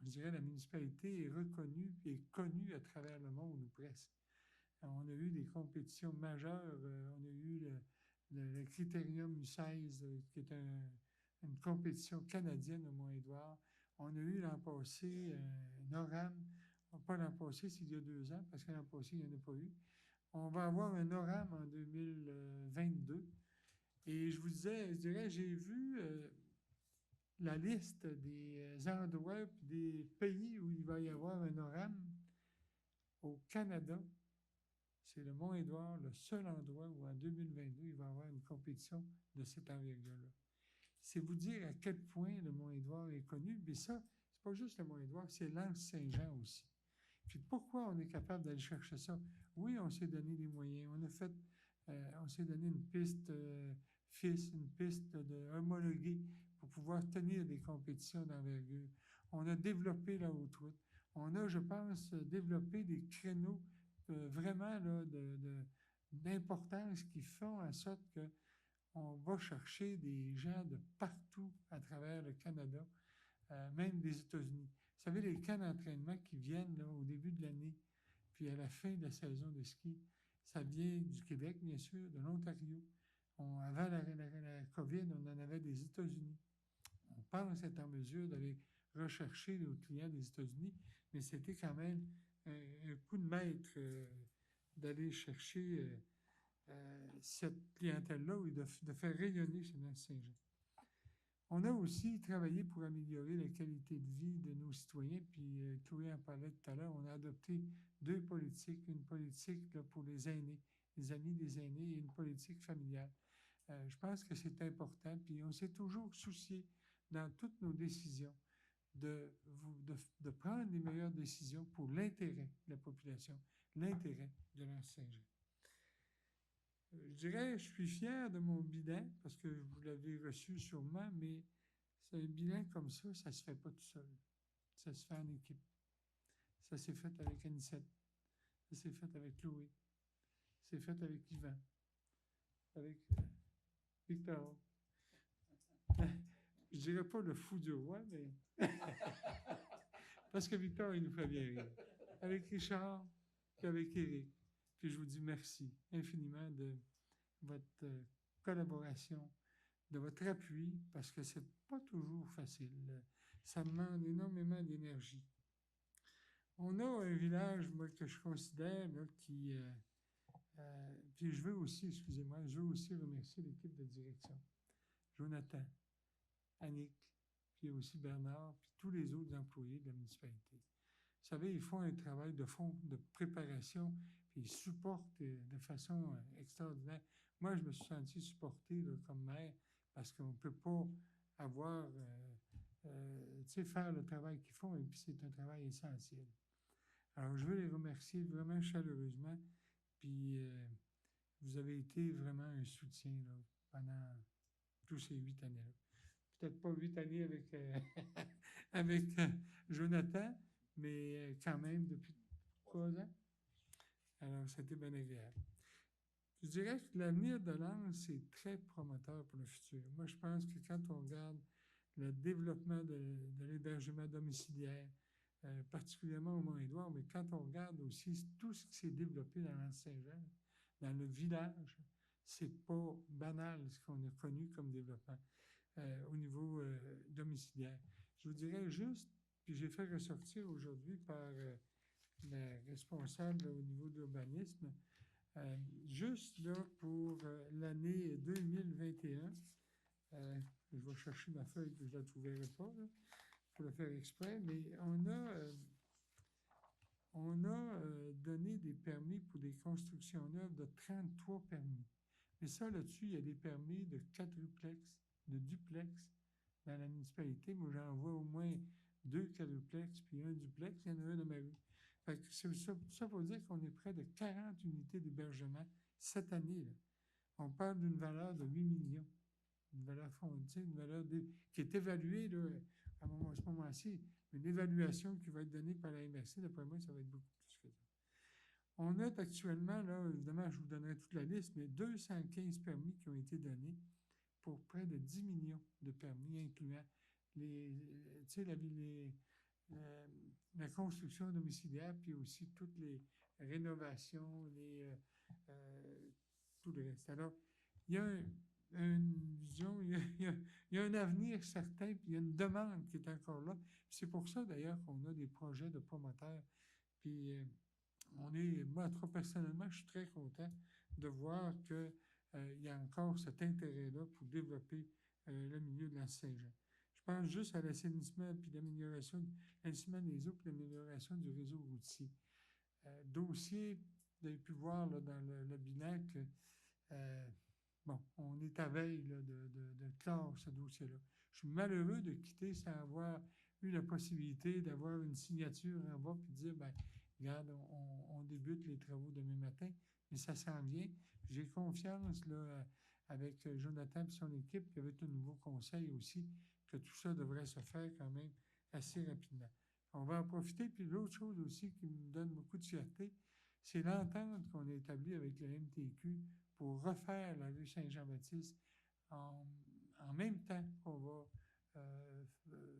je dirais, la municipalité est reconnue et connue à travers le monde, ou presque. On a eu des compétitions majeures. On a eu le Critérium U16, qui est une compétition canadienne au Mont-Édouard. On a eu l'an passé un ORAM. Pas l'an passé, c'est il y a 2 ans, parce que l'an passé, il n'y en a pas eu. On va avoir un ORAM en 2022. Et je dirais, j'ai vu la liste des endroits et des pays où il va y avoir un ORAM au Canada. C'est le Mont-Édouard, le seul endroit où en 2022, il va y avoir une compétition de cette envergure-là. C'est vous dire à quel point le Mont-Édouard est connu. Mais ça, c'est pas juste le Mont-Édouard, c'est l'Anse-Saint-Jean aussi. Puis pourquoi on est capable d'aller chercher ça? Oui, on s'est donné des moyens. On s'est donné une piste FIS, une piste homologuée pour pouvoir tenir des compétitions d'envergure. On a développé la haute route. On a, je pense, développé des créneaux vraiment là, d'importance qui font en sorte qu'on va chercher des gens de partout à travers le Canada, même des États-Unis. Vous savez, les camps d'entraînement qui viennent là, au début de l'année, puis à la fin de la saison de ski, ça vient du Québec, bien sûr, de l'Ontario. Avant la COVID, on en avait des États-Unis. On pense être en mesure d'aller rechercher nos clients des États-Unis, mais c'était quand même un coup de maître d'aller chercher cette clientèle-là et de faire rayonner chez Saint-Jean. On a aussi travaillé pour améliorer la qualité de vie de nos citoyens, puis Chloé en parlait tout à l'heure, on a adopté 2 politiques, une politique là, pour les aînés, les amis des aînés, et une politique familiale. Je pense que c'est important, puis on s'est toujours soucié dans toutes nos décisions de prendre les meilleures décisions pour l'intérêt de la population, l'intérêt de l'Anse-Saint-Jean. Je dirais, je suis fier de mon bilan, parce que vous l'avez reçu sûrement, mais c'est un bilan comme ça ne se fait pas tout seul. Ça se fait en équipe. Ça s'est fait avec Anicette. Ça s'est fait avec Chloé. C'est fait avec Yvan. Avec Victor. Je dirais pas le fou du roi, mais... parce que Victor, il nous fait bien rire. Avec Richard, puis avec Éric. Puis je vous dis merci infiniment de votre collaboration, de votre appui, parce que c'est pas toujours facile. Ça demande énormément d'énergie. On a un village, moi, que je considère, là, qui... puis je veux aussi, excusez-moi, je veux aussi remercier l'équipe de direction. Jonathan, Annick, puis aussi Bernard, puis tous les autres employés de la municipalité. Vous savez, ils font un travail de fond, de préparation, puis ils supportent de façon extraordinaire. Moi, je me suis senti supporté là, comme maire, parce qu'on ne peut pas avoir, tu sais, faire le travail qu'ils font, et puis c'est un travail essentiel. Alors, je veux les remercier vraiment chaleureusement, puis vous avez été vraiment un soutien là, pendant tous ces 8 années-là. Peut-être pas 8 années avec, avec Jonathan, mais quand même depuis 3 ans. Alors, c'était bien agréable. Je dirais que l'avenir de l'Anse est très prometteur pour le futur. Moi, je pense que quand on regarde le développement de l'hébergement domiciliaire, particulièrement au Mont-Édouard, mais quand on regarde aussi tout ce qui s'est développé dans l'Anse-Saint-Jean, dans le village, c'est pas banal ce qu'on a connu comme développement au niveau domiciliaire. Je vous dirais juste, puis j'ai fait ressortir aujourd'hui par la responsable au niveau de l'urbanisme, juste là pour l'année 2021, je vais chercher ma feuille que je ne la trouverai pas là, pour le faire exprès, mais on a donné des permis pour des constructions neuves de 33 permis. Mais ça, là-dessus, il y a des permis de quadruplex, de duplex dans la municipalité. Moi, j'en vois au moins 2 quadruplex puis 1 duplex. Il y en a un dans ma rue. Fait que ça pour dire qu'on est près de 40 unités d'hébergement cette année, là. On parle d'une valeur de 8 millions. Une valeur fondée, une valeur qui est évaluée là, à ce moment-ci. Une évaluation qui va être donnée par la MRC, d'après moi, ça va être beaucoup plus que ça. On a actuellement, là, évidemment, je vous donnerai toute la liste, mais 215 permis qui ont été donnés pour près de 10 millions de permis, incluant la construction domiciliaire, puis aussi toutes les rénovations, tout le reste. Alors, il y a il y a un avenir certain, puis il y a une demande qui est encore là. C'est pour ça, d'ailleurs, qu'on a des projets de promoteurs. Puis, moi, trop personnellement, je suis très content de voir qu'il y a encore cet intérêt-là pour développer le milieu de l'Anse-Saint-Jean. Je pense juste à l'assainissement, puis l'amélioration des eaux, puis l'amélioration du réseau routier. Dossier, vous avez pu voir là, dans le bilan que on est à veille là, de clore ce dossier-là. Je suis malheureux de quitter sans avoir eu la possibilité d'avoir une signature en bas puis de dire, ben, regarde, on débute les travaux demain matin, mais ça s'en vient. J'ai confiance là, avec Jonathan et son équipe, puis avec le nouveau conseil aussi, que tout ça devrait se faire quand même assez rapidement. On va en profiter. Puis l'autre chose aussi qui me donne beaucoup de fierté, c'est l'entente qu'on a établie avec le MTQ pour refaire la rue Saint-Jean-Baptiste en même temps qu'on va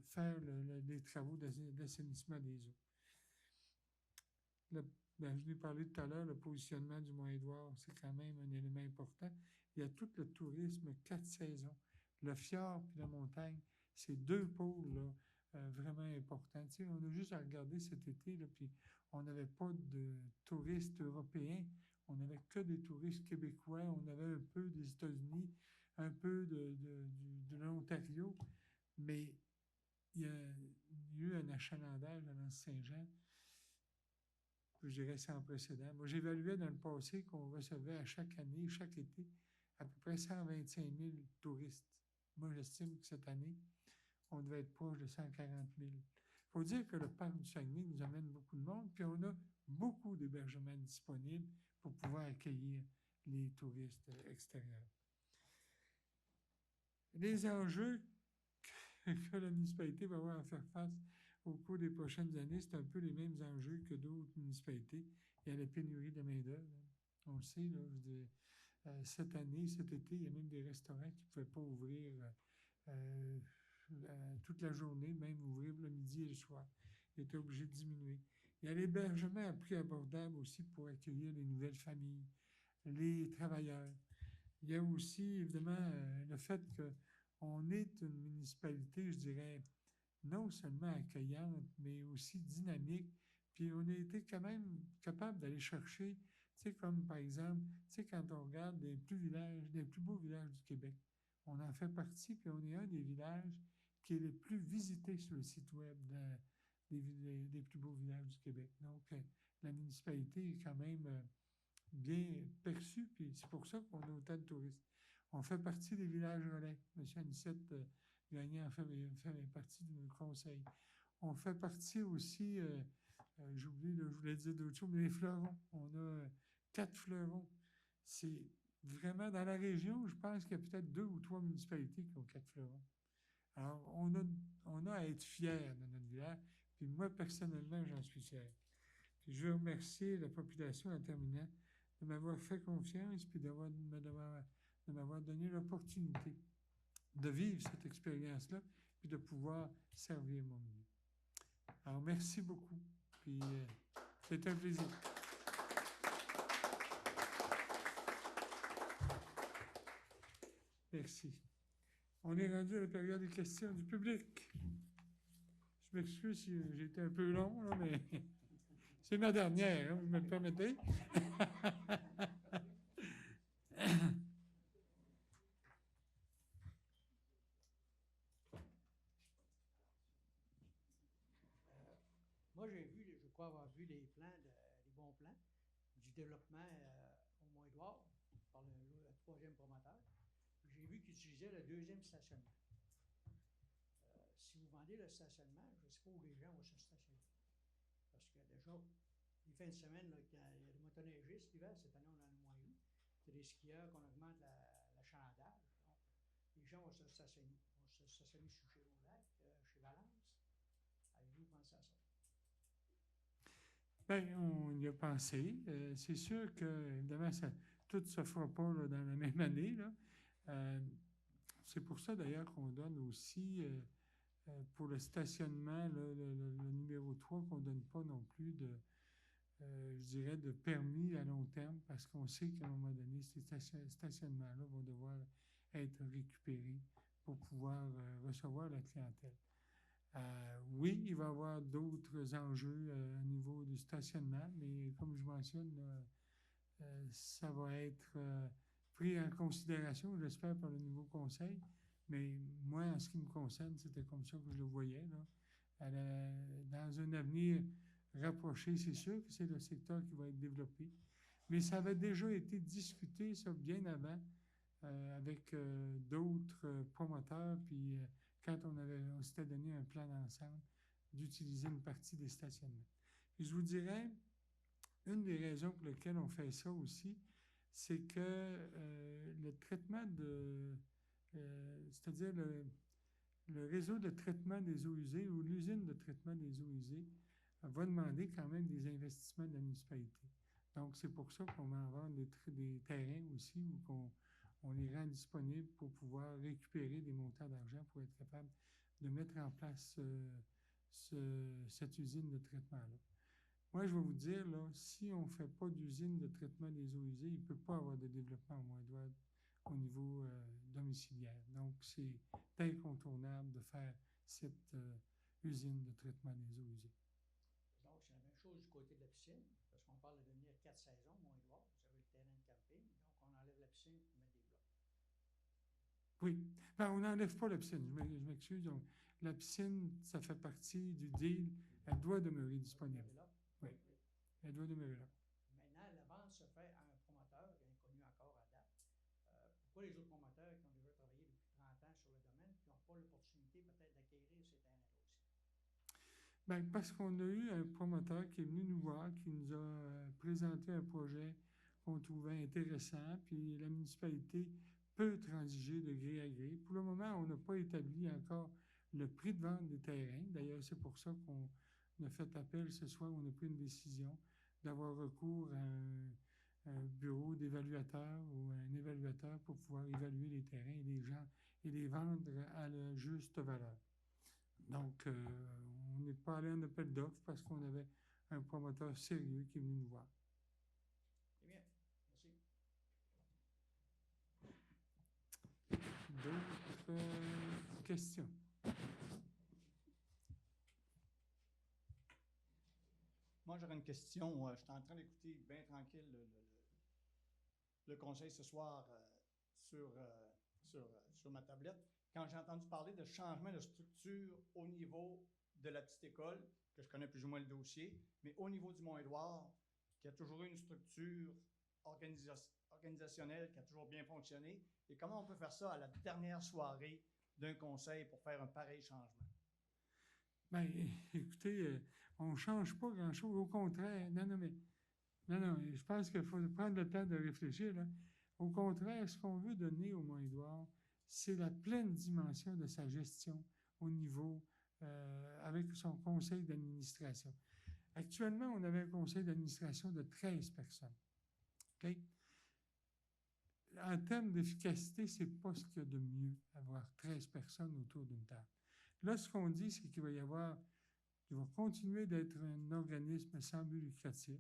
faire les travaux d'assainissement des eaux. Je l'ai parlé tout à l'heure, le positionnement du Mont-Édouard, c'est quand même un élément important. Il y a tout le tourisme, 4 saisons. Le fjord puis la montagne, c'est 2 pôles là, vraiment importants. Tu sais, on a juste à regarder cet été, là, puis on n'avait pas de touristes européens, on n'avait que des touristes québécois, on avait un peu des États-Unis, un peu de l'Ontario, mais il y a eu un achalandage à l'Anse-Saint-Jean, je dirais sans précédent. Moi, j'évaluais dans le passé qu'on recevait à chaque année, chaque été, à peu près 125 000 touristes. Moi, j'estime que cette année, on devait être proche de 140 000. Il faut dire que le parc du Saguenay nous amène beaucoup de monde, puis on a beaucoup d'hébergements disponibles pour pouvoir accueillir les touristes extérieurs. Les enjeux que la municipalité va avoir à faire face au cours des prochaines années, c'est un peu les mêmes enjeux que d'autres municipalités. Il y a la pénurie de main-d'œuvre. On le sait, là, cette année, cet été, il y a même des restaurants qui ne pouvaient pas ouvrir toute la journée, même ouvrir le midi et le soir. Ils étaient obligés de diminuer. Il y a l'hébergement à prix abordable aussi pour accueillir les nouvelles familles, les travailleurs. Il y a aussi, évidemment, le fait qu'on est une municipalité, je dirais, non seulement accueillante, mais aussi dynamique. Puis on a été quand même capable d'aller chercher, tu sais, comme par exemple, tu sais, quand on regarde les plus beaux villages du Québec, on en fait partie, puis on est un des villages qui est le plus visité sur le site web des plus beaux villages du Québec. Donc, la municipalité est quand même bien perçue, puis c'est pour ça qu'on a autant de touristes. On fait partie des villages relais. M. Anissette Gagné en fait partie du conseil. On fait partie aussi, j'ai oublié, je voulais dire d'autres choses, mais les fleurons. On a 4 fleurons. C'est vraiment dans la région, je pense qu'il y a peut-être 2 ou 3 municipalités qui ont 4 fleurons. Alors, on a à être fiers de notre village, puis moi, personnellement, j'en suis fier. Puis je veux remercier la population en terminant de m'avoir fait confiance, puis de m'avoir donné l'opportunité de vivre cette expérience-là, puis de pouvoir servir mon milieu. Alors, merci beaucoup, puis c'est un plaisir. Merci. On est rendu à la période des questions du public. Je m'excuse si j'ai été un peu long, là, mais c'est ma dernière, hein, vous me le permettez? Moi, je crois avoir vu les bons plans du développement au Mont-Édouard par le 3e promoteur. J'ai vu qu'ils utilisaient le 2e stationnement. Si vous vendez le stationnement, je ne sais pas où les gens vont se stationner. Parce que déjà, les fins de semaine, là, quand il y a des motoneigistes l'hiver, cette année, on en a moins eu. Il y a des skieurs qu'on augmente l'achalandage. Donc, les gens vont se stationner. Ils vont se stationner sur Chez-Lac, chez Valence. Avez-vous pensé à ça? Bien, on y a pensé. C'est sûr que, évidemment, tout ne se fera pas là, dans la même année. Là. C'est pour ça, d'ailleurs, qu'on donne aussi, pour le stationnement, là, le numéro 3, qu'on ne donne pas non plus je dirais, de permis à long terme, parce qu'on sait qu'à un moment donné, ces stationnements-là vont devoir être récupérés pour pouvoir recevoir la clientèle. Oui, il va y avoir d'autres enjeux au niveau du stationnement, mais comme je mentionne, ça va être pris en considération, j'espère, par le nouveau conseil. Mais moi, en ce qui me concerne, c'était comme ça que je le voyais. Là. Dans un avenir rapproché, c'est sûr que c'est le secteur qui va être développé. Mais ça avait déjà été discuté, ça, bien avant, avec d'autres promoteurs, puis quand on s'était donné un plan d'ensemble d'utiliser une partie des stationnements. Et je vous dirais, une des raisons pour lesquelles on fait ça aussi, c'est que le traitement c'est-à-dire le réseau de traitement des eaux usées ou l'usine de traitement des eaux usées va demander quand même des investissements de la municipalité. Donc, c'est pour ça qu'on va avoir des terrains aussi où on les rend disponibles pour pouvoir récupérer des montants d'argent pour être capable de mettre en place cette usine de traitement-là. Moi, je vais vous dire, là, si on ne fait pas d'usine de traitement des eaux usées, il ne peut pas avoir de développement au Mont-Édouard au niveau domiciliaire. Donc, c'est incontournable de faire cette usine de traitement des eaux usées. Donc, c'est la même chose du côté de la piscine, parce qu'on parle de devenir 4 saisons, Mont-Édouard. Vous avez le terrain de camping, donc on enlève la piscine pour mettre des blocs. Oui. Ben, on n'enlève pas la piscine, je m'excuse. Donc, la piscine, ça fait partie du deal. Elle doit demeurer disponible. Oui. Elle doit demeurer là. Maintenant, la vente se fait à un promoteur inconnu encore à date. Pourquoi les autres promoteurs qui ont déjà travaillé depuis 30 ans sur le domaine qui n'ont pas l'opportunité peut-être d'acquérir ces terrains-là aussi? Bien, parce qu'on a eu un promoteur qui est venu nous voir, qui nous a présenté un projet qu'on trouvait intéressant, puis la municipalité peut transiger de gré à gré. Pour le moment, on n'a pas établi encore le prix de vente des terrains. D'ailleurs, c'est pour ça qu'on a fait appel ce soir, on a pris une décision d'avoir recours à un bureau d'évaluateur ou un évaluateur pour pouvoir évaluer les terrains et les vendre à la juste valeur. Donc, on n'est pas allé en appel d'offres parce qu'on avait un promoteur sérieux qui est venu nous voir. Très bien. Merci. D'autres questions? Moi, j'aurais une question. Je suis en train d'écouter bien tranquille le conseil ce soir sur ma tablette. Quand j'ai entendu parler de changement de structure au niveau de la petite école, que je connais plus ou moins le dossier, mais au niveau du Mont-Édouard, qui a toujours eu une structure organisationnelle qui a toujours bien fonctionné, et comment on peut faire ça à la dernière soirée d'un conseil pour faire un pareil changement? Bien, écoutez, on ne change pas grand-chose. Au contraire, non, je pense qu'il faut prendre le temps de réfléchir, là. Au contraire, ce qu'on veut donner au Mont-Édouard, c'est la pleine dimension de sa gestion au niveau, avec son conseil d'administration. Actuellement, on avait un conseil d'administration de 13 personnes. OK? En termes d'efficacité, ce n'est pas ce qu'il y a de mieux, avoir 13 personnes autour d'une table. Là, ce qu'on dit, c'est qu'il va continuer d'être un organisme sans but lucratif.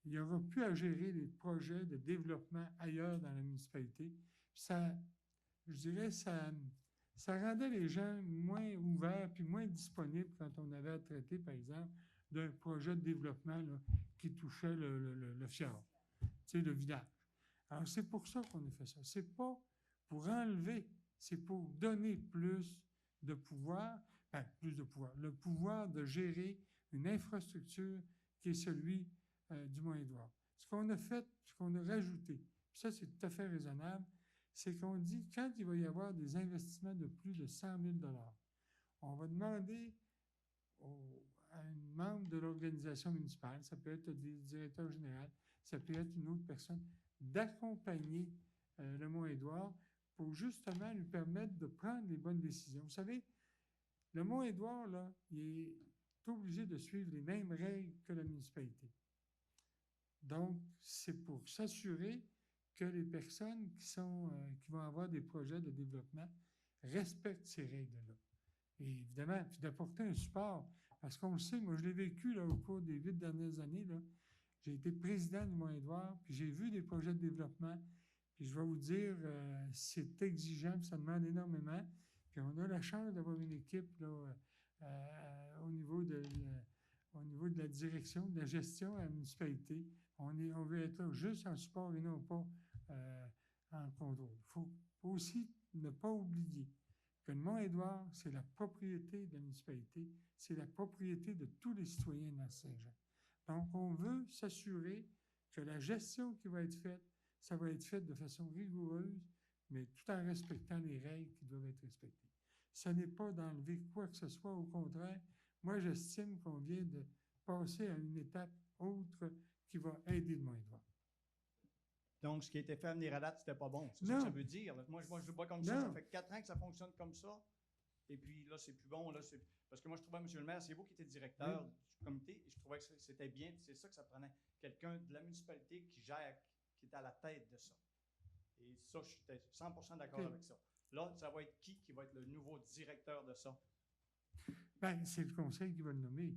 Il n'y aura plus à gérer les projets de développement ailleurs dans la municipalité. Ça, je dirais, ça rendait les gens moins ouverts puis moins disponibles quand on avait à traiter, par exemple, d'un projet de développement là, qui touchait le fjord, le village. Alors, c'est pour ça qu'on a fait ça. C'est pas pour enlever, c'est pour donner plus de pouvoir, le pouvoir de gérer une infrastructure qui est celui du Mont-Édouard. Ce qu'on a fait, ce qu'on a rajouté, puis ça, c'est tout à fait raisonnable, c'est qu'on dit, quand il va y avoir des investissements de plus de 100 000 $, on va demander à un membre de l'organisation municipale, ça peut être le directeur général, ça peut être une autre personne, d'accompagner le Mont-Édouard pour justement lui permettre de prendre les bonnes décisions. Vous savez, le Mont-Édouard, là, il est obligé de suivre les mêmes règles que la municipalité. Donc, c'est pour s'assurer que les personnes qui vont avoir des projets de développement respectent ces règles-là. Et évidemment, puis d'apporter un support, parce qu'on le sait, moi je l'ai vécu là, au cours des 8 dernières années, là. J'ai été président du Mont-Édouard, puis j'ai vu des projets de développement, puis je vais vous dire, c'est exigeant, puis ça demande énormément, puis on a la chance d'avoir une équipe là, au niveau de la direction, de la gestion à la municipalité. On veut être là juste en support et non pas en contrôle. Il faut aussi ne pas oublier que le Mont-Édouard, c'est la propriété de la municipalité, c'est la propriété de tous les citoyens de Saint-Jean. Donc, on veut s'assurer que la gestion qui va être faite, ça va être fait de façon rigoureuse, mais tout en respectant les règles qui doivent être respectées. Ce n'est pas d'enlever quoi que ce soit, au contraire, moi, j'estime qu'on vient de passer à une étape autre qui va aider le Moindroit. Donc, ce qui a été fait à venir à date, c'était pas bon. C'est ça que Non. ça veut dire. Là. Moi, je le vois comme ça. Non. Ça fait 4 ans que ça fonctionne comme ça. Et puis là, c'est plus bon. Là, parce que moi, je trouvais, M. le maire, c'est vous qui étiez directeur du comité. Et je trouvais que c'était bien. C'est ça que ça prenait. Quelqu'un de la municipalité qui gère, qui est à la tête de ça. Et ça, j'étais 100% d'accord avec ça. Là, ça va être qui va être le nouveau directeur de ça? Bien, c'est le conseil qui va le nommer.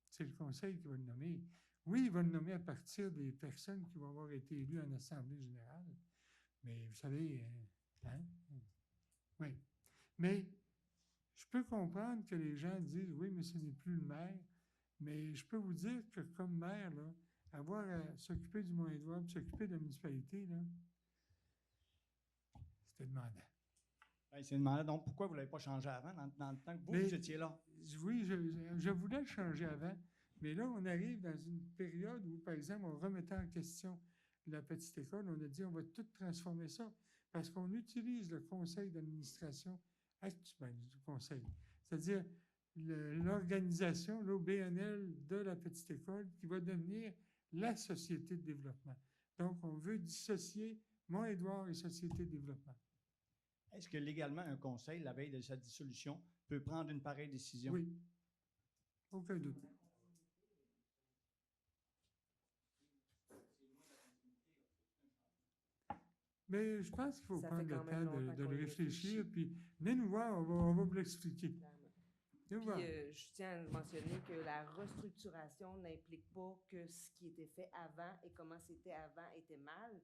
C'est le conseil qui va le nommer. Oui, il va le nommer à partir des personnes qui vont avoir été élues en Assemblée générale. Mais vous savez, hein? Oui. Mais je peux comprendre que les gens disent, oui, mais ce n'est plus le maire. Mais je peux vous dire que comme maire, là, avoir à s'occuper du Mont-Édouard, s'occuper de la municipalité, là, c'était demandant. Ben, c'est demandé. Donc, pourquoi vous ne l'avez pas changé avant, dans le temps que vous étiez là? Oui, je voulais le changer avant, mais là, on arrive dans une période où, par exemple, on remettait en question la petite école. On a dit, on va tout transformer ça parce qu'on utilise le conseil d'administration actuel du conseil, c'est-à-dire l'organisation, l'OBNL de la petite école qui va devenir la société de développement. Donc, on veut dissocier Mont-Édouard et société de développement. Est-ce que légalement, un conseil, la veille de sa dissolution, peut prendre une pareille décision? Oui. Aucun doute. Mais je pense qu'il faut Ça prendre fait le quand même temps longtemps de qu'on le y réfléchir, réfléchit. puis venez nous voir, on va vous l'expliquer. Clairement. Venez Puis, voir. je tiens à mentionner que la restructuration n'implique pas que ce qui était fait avant et comment c'était avant était mal.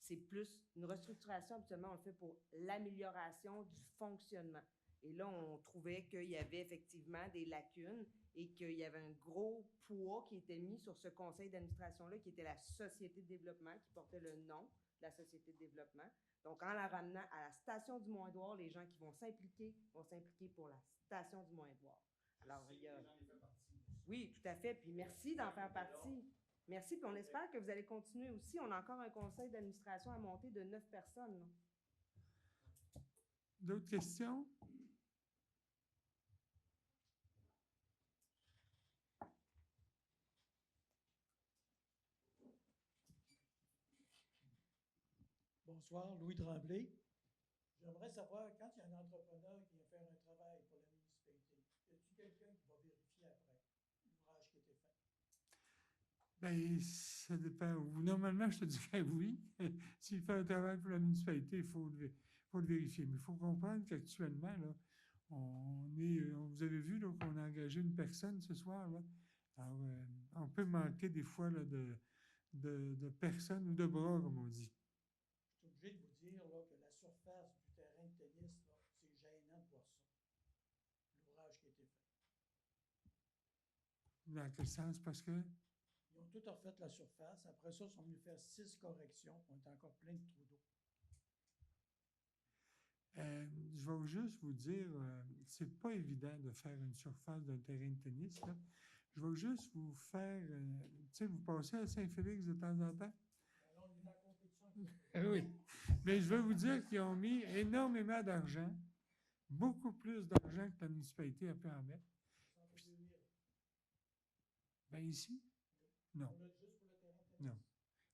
C'est plus une restructuration, habituellement, on le fait pour l'amélioration du fonctionnement. Et là, on trouvait qu'il y avait effectivement des lacunes et qu'il y avait un gros poids qui était mis sur ce conseil d'administration-là, qui était la société de développement, qui portait le nom de la société de développement. Donc, en la ramenant à la station du Mont-Édouard, les gens qui vont s'impliquer pour la station du Mont-Édouard. Alors, il y a... Oui, tout à fait. Puis merci d'en faire partie. Merci, puis on espère que vous allez continuer aussi. On a encore un conseil d'administration à monter de 9 personnes. Là. D'autres questions? Bonsoir, Louis Tremblay. J'aimerais savoir, quand il y a un entrepreneur qui vient faire un travail pour la municipalité, y a-t-il quelqu'un qui va vérifier après l'ouvrage qui a été fait? Bien, ça dépend. Normalement, je te dirais oui. S'il fait un travail pour la municipalité, il faut le vérifier. Mais il faut comprendre qu'actuellement, là, vous avez vu là, qu'on a engagé une personne ce soir. Là. Alors, on peut manquer des fois là, de personnes ou de bras, comme on dit. Je suis obligé de vous dire là, que la surface du terrain de tennis, là, c'est gênant de voir ça. L'ouvrage qui a été fait. Dans quel sens? Parce que... Ils ont tout refait la surface. Après ça, ils sont venus faire 6 corrections. On est encore plein de trous d'eau. Je vais juste vous dire, c'est pas évident de faire une surface d'un terrain de tennis. Là. Je vais juste vous faire... tu sais, vous passez à Saint-Félix de temps en temps? Alors, on est dans la compétition. Oui. Mais je veux vous dire qu'ils ont mis énormément d'argent, beaucoup plus d'argent que la municipalité a pu en mettre. Bien, ici? Non. Non.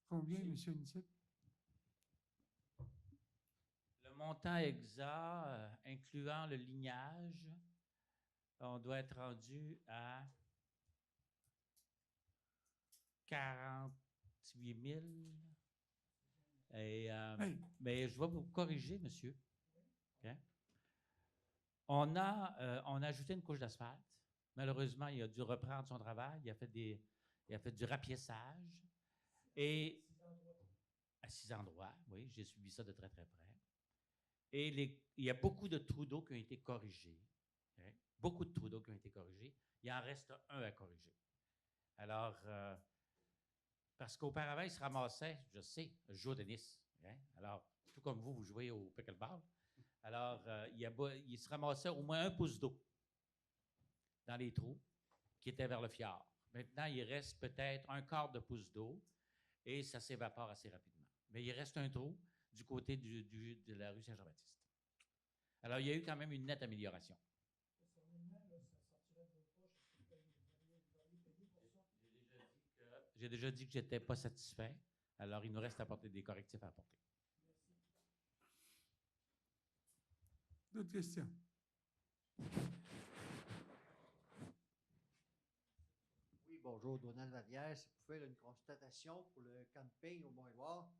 Combien, M. Nicette? Le montant exact, incluant le lignage, on doit être rendu à 48 000. Et, Hey. mais je vais vous corriger, monsieur. Okay? On a ajouté une couche d'asphalte. Malheureusement, il a dû reprendre son travail. Il a fait du rapiessage. Et à 6 endroits, oui, j'ai suivi ça de très, très près. Et il y a beaucoup de trous d'eau qui ont été corrigés. Okay? Beaucoup de trous d'eau qui ont été corrigés. Il en reste un à corriger. Alors, parce qu'auparavant, il se ramassait, je sais, je joue au tennis. Okay? Alors, tout comme vous jouez au pickleball. Alors, il se ramassait au moins 1 pouce d'eau dans les trous qui étaient vers le fjord. Maintenant, il reste peut-être 1/4 de pouce d'eau et ça s'évapore assez rapidement. Mais il reste un trou du côté de la rue Saint-Jean-Baptiste. Alors, il y a eu quand même une nette amélioration. Personnellement, là, ça sortirait de votre J'ai déjà dit que je n'étais pas satisfait. Alors, il nous reste à apporter des correctifs à apporter. D'autres questions? Oui, bonjour, Donald Vallière. Si vous faire une constatation pour le camping au Mont-Édouard,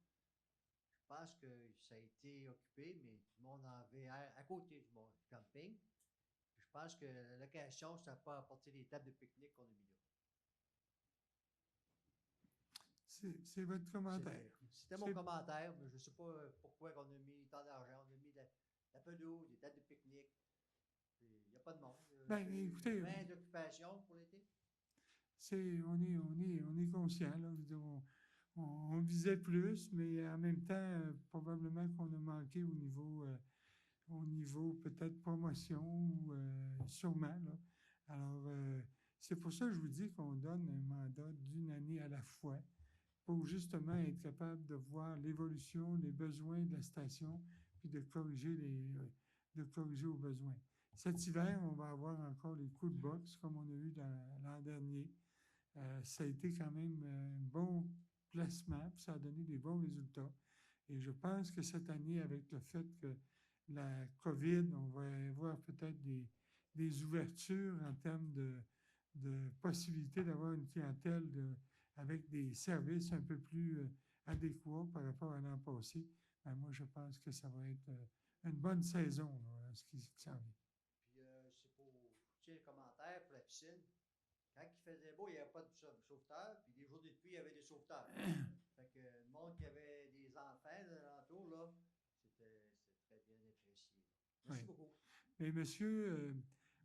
je pense que ça a été occupé, mais tout le monde en VR à côté du camping. Puis je pense que la location, ça n'a pas apporté les tables de pique-nique qu'on a mis là. C'est votre commentaire. C'était mon commentaire, mais je ne sais pas pourquoi on a mis tant d'argent. On a mis la pelouse, des tables de pique-nique. Il n'y a pas de monde. Ben, écoutez, plein d'occupations pour l'été. On est conscient, là. Je veux dire, on visait plus, mais en même temps, probablement qu'on a manqué au niveau peut-être promotion ou sûrement, là. Alors, c'est pour ça que je vous dis qu'on donne un mandat d'une année à la fois pour justement être capable de voir l'évolution, les besoins de la station, puis de corriger aux besoins. Cet hiver, on va avoir encore les coups de boxe comme on a eu l'an dernier. Ça a été quand même un bon placement, puis ça a donné des bons résultats. Et je pense que cette année, avec le fait que la COVID, on va avoir peut-être des ouvertures en termes de possibilités d'avoir une clientèle avec des services un peu plus adéquats par rapport à l'an passé. Ben, moi, je pense que ça va être une bonne saison, là, ce qui s'en vient. Puis, c'est pour tiens, le commentaire pour la piscine. Quand il faisait beau, il n'y avait pas de sauveteur, puis les jours de pluie, il y avait des sauveteurs. Fait que le monde qui avait des enfants de l'entour, là, c'était très bien apprécié. Merci beaucoup. Mais monsieur,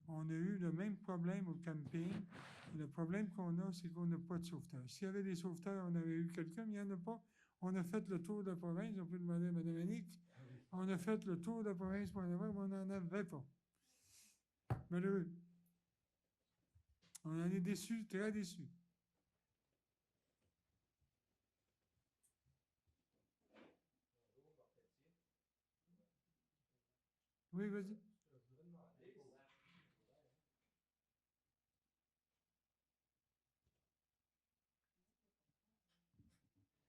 on a eu le même problème au camping. Le problème qu'on a, c'est qu'on n'a pas de sauveteur. S'il y avait des sauveteurs, on aurait eu quelqu'un, mais il n'y en a pas. On a fait le tour de la province, on peut demander à Mme Annick. On a fait le tour de la province pour en avoir, mais on n'en avait pas. Malheureux. On en est déçus, très déçus. Oui, vas-y.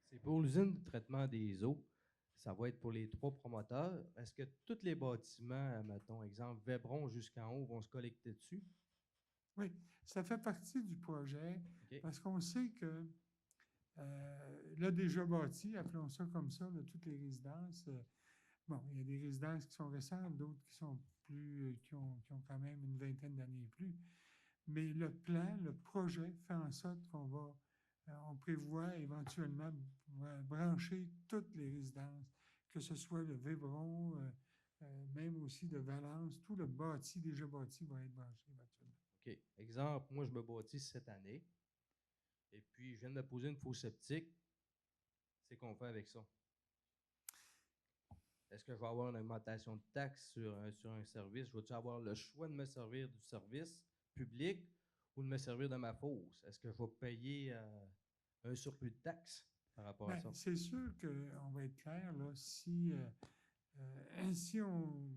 C'est pour l'usine de traitement des eaux. Ça va être pour les 3 promoteurs. Est-ce que tous les bâtiments, mettons, exemple, Vébron jusqu'en haut, vont se collecter dessus? Oui, ça fait partie du projet parce qu'on sait que là, déjà bâti, appelons ça comme ça, là, toutes les résidences. Bon, il y a des résidences qui sont récentes, d'autres qui sont qui ont quand même une vingtaine d'années et plus. Mais le plan, le projet fait en sorte on prévoit éventuellement brancher toutes les résidences, que ce soit le Vébron, même aussi de Valence, tout le déjà bâti va être branché éventuellement. OK. Exemple, moi, je me bâtis cette année. Et puis, je viens de me poser une fosse septique. C'est qu'on fait avec ça? Est-ce que je vais avoir une augmentation de taxes sur un service? Je vais-tu avoir le choix de me servir du service public ou de me servir de ma fosse? Est-ce que je vais payer un surplus de taxes par rapport à ça? C'est sûr qu'on va être clair, là, si on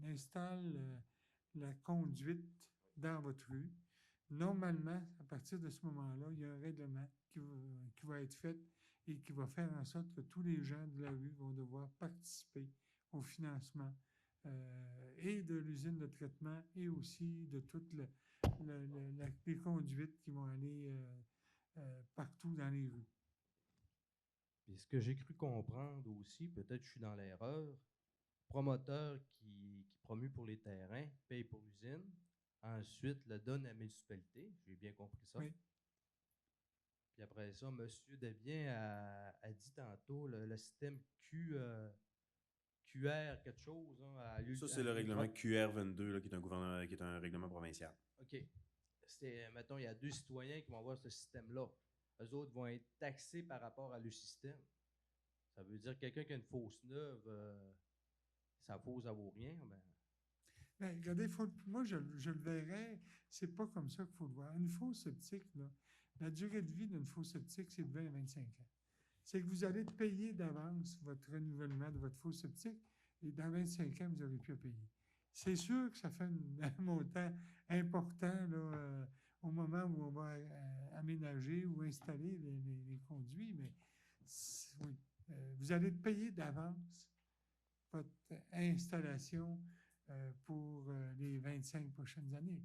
installe la conduite dans votre rue, normalement, à partir de ce moment-là, il y a un règlement qui va être fait et qui va faire en sorte que tous les gens de la rue vont devoir participer au financement et de l'usine de traitement et aussi de toutes les conduites qui vont aller partout dans les rues. Puis ce que j'ai cru comprendre aussi, peut-être que je suis dans l'erreur, promoteur qui promue pour les terrains, paye pour l'usine, ensuite le donne à la municipalité, j'ai bien compris ça. Oui. Puis après ça, M. Devien a dit tantôt le système QR quelque chose. Hein, ça, c'est le règlement QR22 là, qui est un règlement provincial. OK. Mettons, il y a 2 citoyens qui vont avoir ce système-là. Eux autres vont être taxés par rapport à leur système. Ça veut dire que quelqu'un qui a une fosse neuve, sa fosse, ça vaut rien. Ben, regardez, moi, je le verrais, c'est pas comme ça qu'il faut le voir. Une fosse septique, là, la durée de vie d'une fosse septique, c'est de 20 à 25 ans. C'est que vous allez payer d'avance votre renouvellement de votre fosse septique et dans 25 ans, vous n'aurez plus à payer. C'est sûr que ça fait un montant important là, au moment où on va aménager ou installer les conduits, mais oui, vous allez payer d'avance votre installation pour les 25 prochaines années.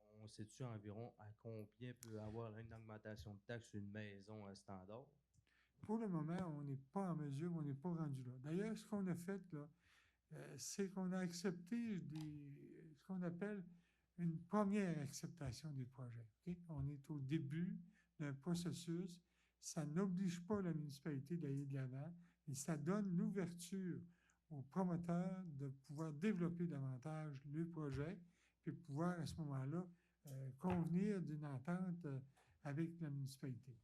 Puis on sait-tu environ à combien peut avoir une augmentation de taxes sur une maison standard? Pour le moment, on n'est pas en mesure, on n'est pas rendu là. D'ailleurs, ce qu'on a fait, là, c'est qu'on a accepté ce qu'on appelle une première acceptation des projets. Okay? On est au début d'un processus. Ça n'oblige pas la municipalité d'aller de l'avant, mais ça donne l'ouverture aux promoteurs de pouvoir développer davantage le projet, puis pouvoir à ce moment-là convenir d'une entente avec la municipalité.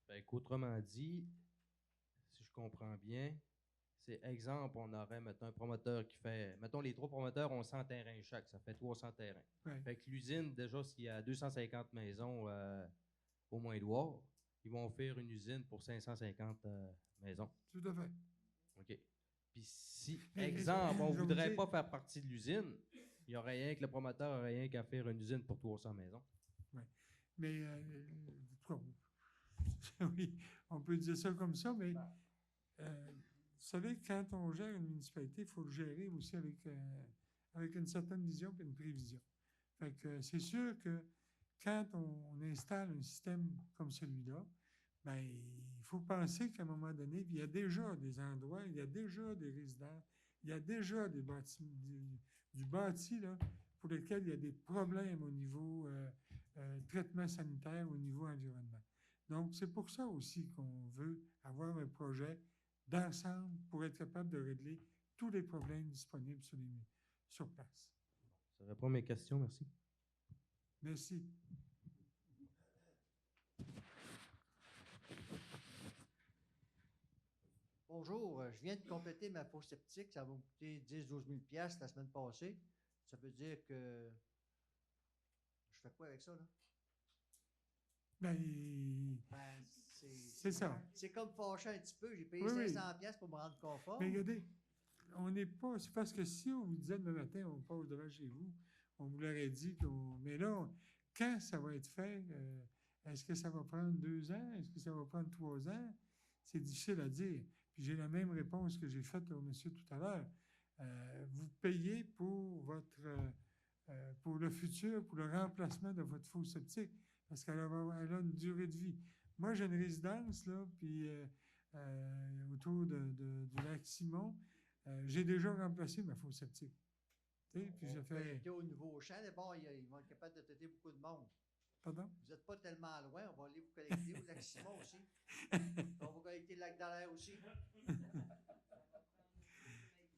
Fait qu'autrement dit, si je comprends bien, c'est exemple, on aurait, mettons, un promoteur qui fait, mettons, les 3 promoteurs ont 100 terrains chaque, ça fait 300 terrains. Ouais. Fait que l'usine, déjà, s'il y a 250 maisons au Moindouar, ils vont faire une usine pour 550 maisons. Tout à fait. OK. Puis si, exemple, on ne voudrait pas faire partie de l'usine, il n'y aurait rien que le promoteur n'aurait rien qu'à faire une usine pour 300 maisons. Oui. Mais, oui, on peut dire ça comme ça, mais vous savez, quand on gère une municipalité, il faut le gérer aussi avec une certaine vision et une prévision. Fait que c'est sûr que quand on installe un système comme celui-là, ben, il faut penser qu'à un moment donné, il y a déjà des endroits, il y a déjà des résidents, il y a déjà des du bâti là, pour lesquels il y a des problèmes au niveau traitement sanitaire, au niveau environnement. Donc, c'est pour ça aussi qu'on veut avoir un projet d'ensemble pour être capable de régler tous les problèmes disponibles sur place. Ça répond à mes questions, merci. Merci. Bonjour, je viens de compléter ma fosse septique. Ça va me coûter 10-12 000 $ la semaine passée. Ça veut dire que je fais quoi avec ça, là? C'est ça. C'est comme fâché un petit peu. J'ai payé Oui, 500 $ pour me rendre conforme. Mais regardez, on n'est pas... C'est parce que si on vous disait demain matin, on passe devant chez vous, on vous l'aurait dit mais là, quand ça va être fait, est-ce que ça va prendre 2 ans? Est-ce que ça va prendre 3 ans? C'est difficile à dire. Puis j'ai la même réponse que j'ai faite au monsieur tout à l'heure. Vous payez pour pour le futur, pour le remplacement de votre fosse septique, parce qu'elle a une durée de vie. Moi, j'ai une résidence, là, puis autour du lac Simon, j'ai déjà remplacé ma fosse septique. Puis j'ai fait... Au nouveau champ, d'abord, ils vont être capables de traiter beaucoup de monde. Pardon? Vous n'êtes pas tellement loin, on va aller vous collecter au lac Simon aussi. On va collecter le lac d'Alaire aussi.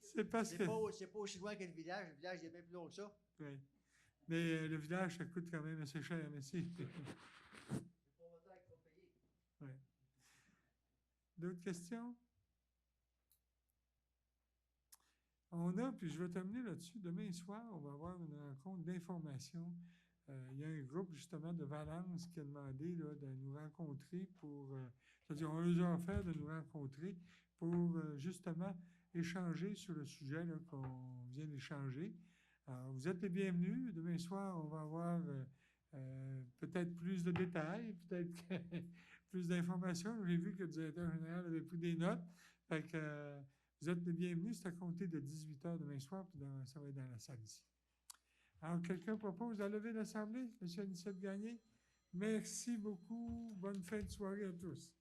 C'est parce que... C'est pas aussi loin que le village. Le village, il est bien plus long que ça. Oui. Mais le village, ça coûte quand même assez cher, merci. Oui. D'autres questions? On a, puis je vais terminer là-dessus, demain soir, on va avoir une rencontre d'information. Il y a un groupe, justement, de Valence qui a demandé là, de nous rencontrer pour... c'est-à-dire, on leur a offert de nous rencontrer pour, justement, échanger sur le sujet là, qu'on vient d'échanger. Alors, vous êtes les bienvenus. Demain soir, on va avoir peut-être plus de détails, peut-être plus d'informations. J'ai vu que le directeur général avait pris des notes. Fait que vous êtes les bienvenus. C'est à compter de 18h demain soir, puis ça va être dans la salle ici. Alors, quelqu'un propose de lever l'Assemblée? M. Anicet Gagné? Merci beaucoup. Bonne fin de soirée à tous.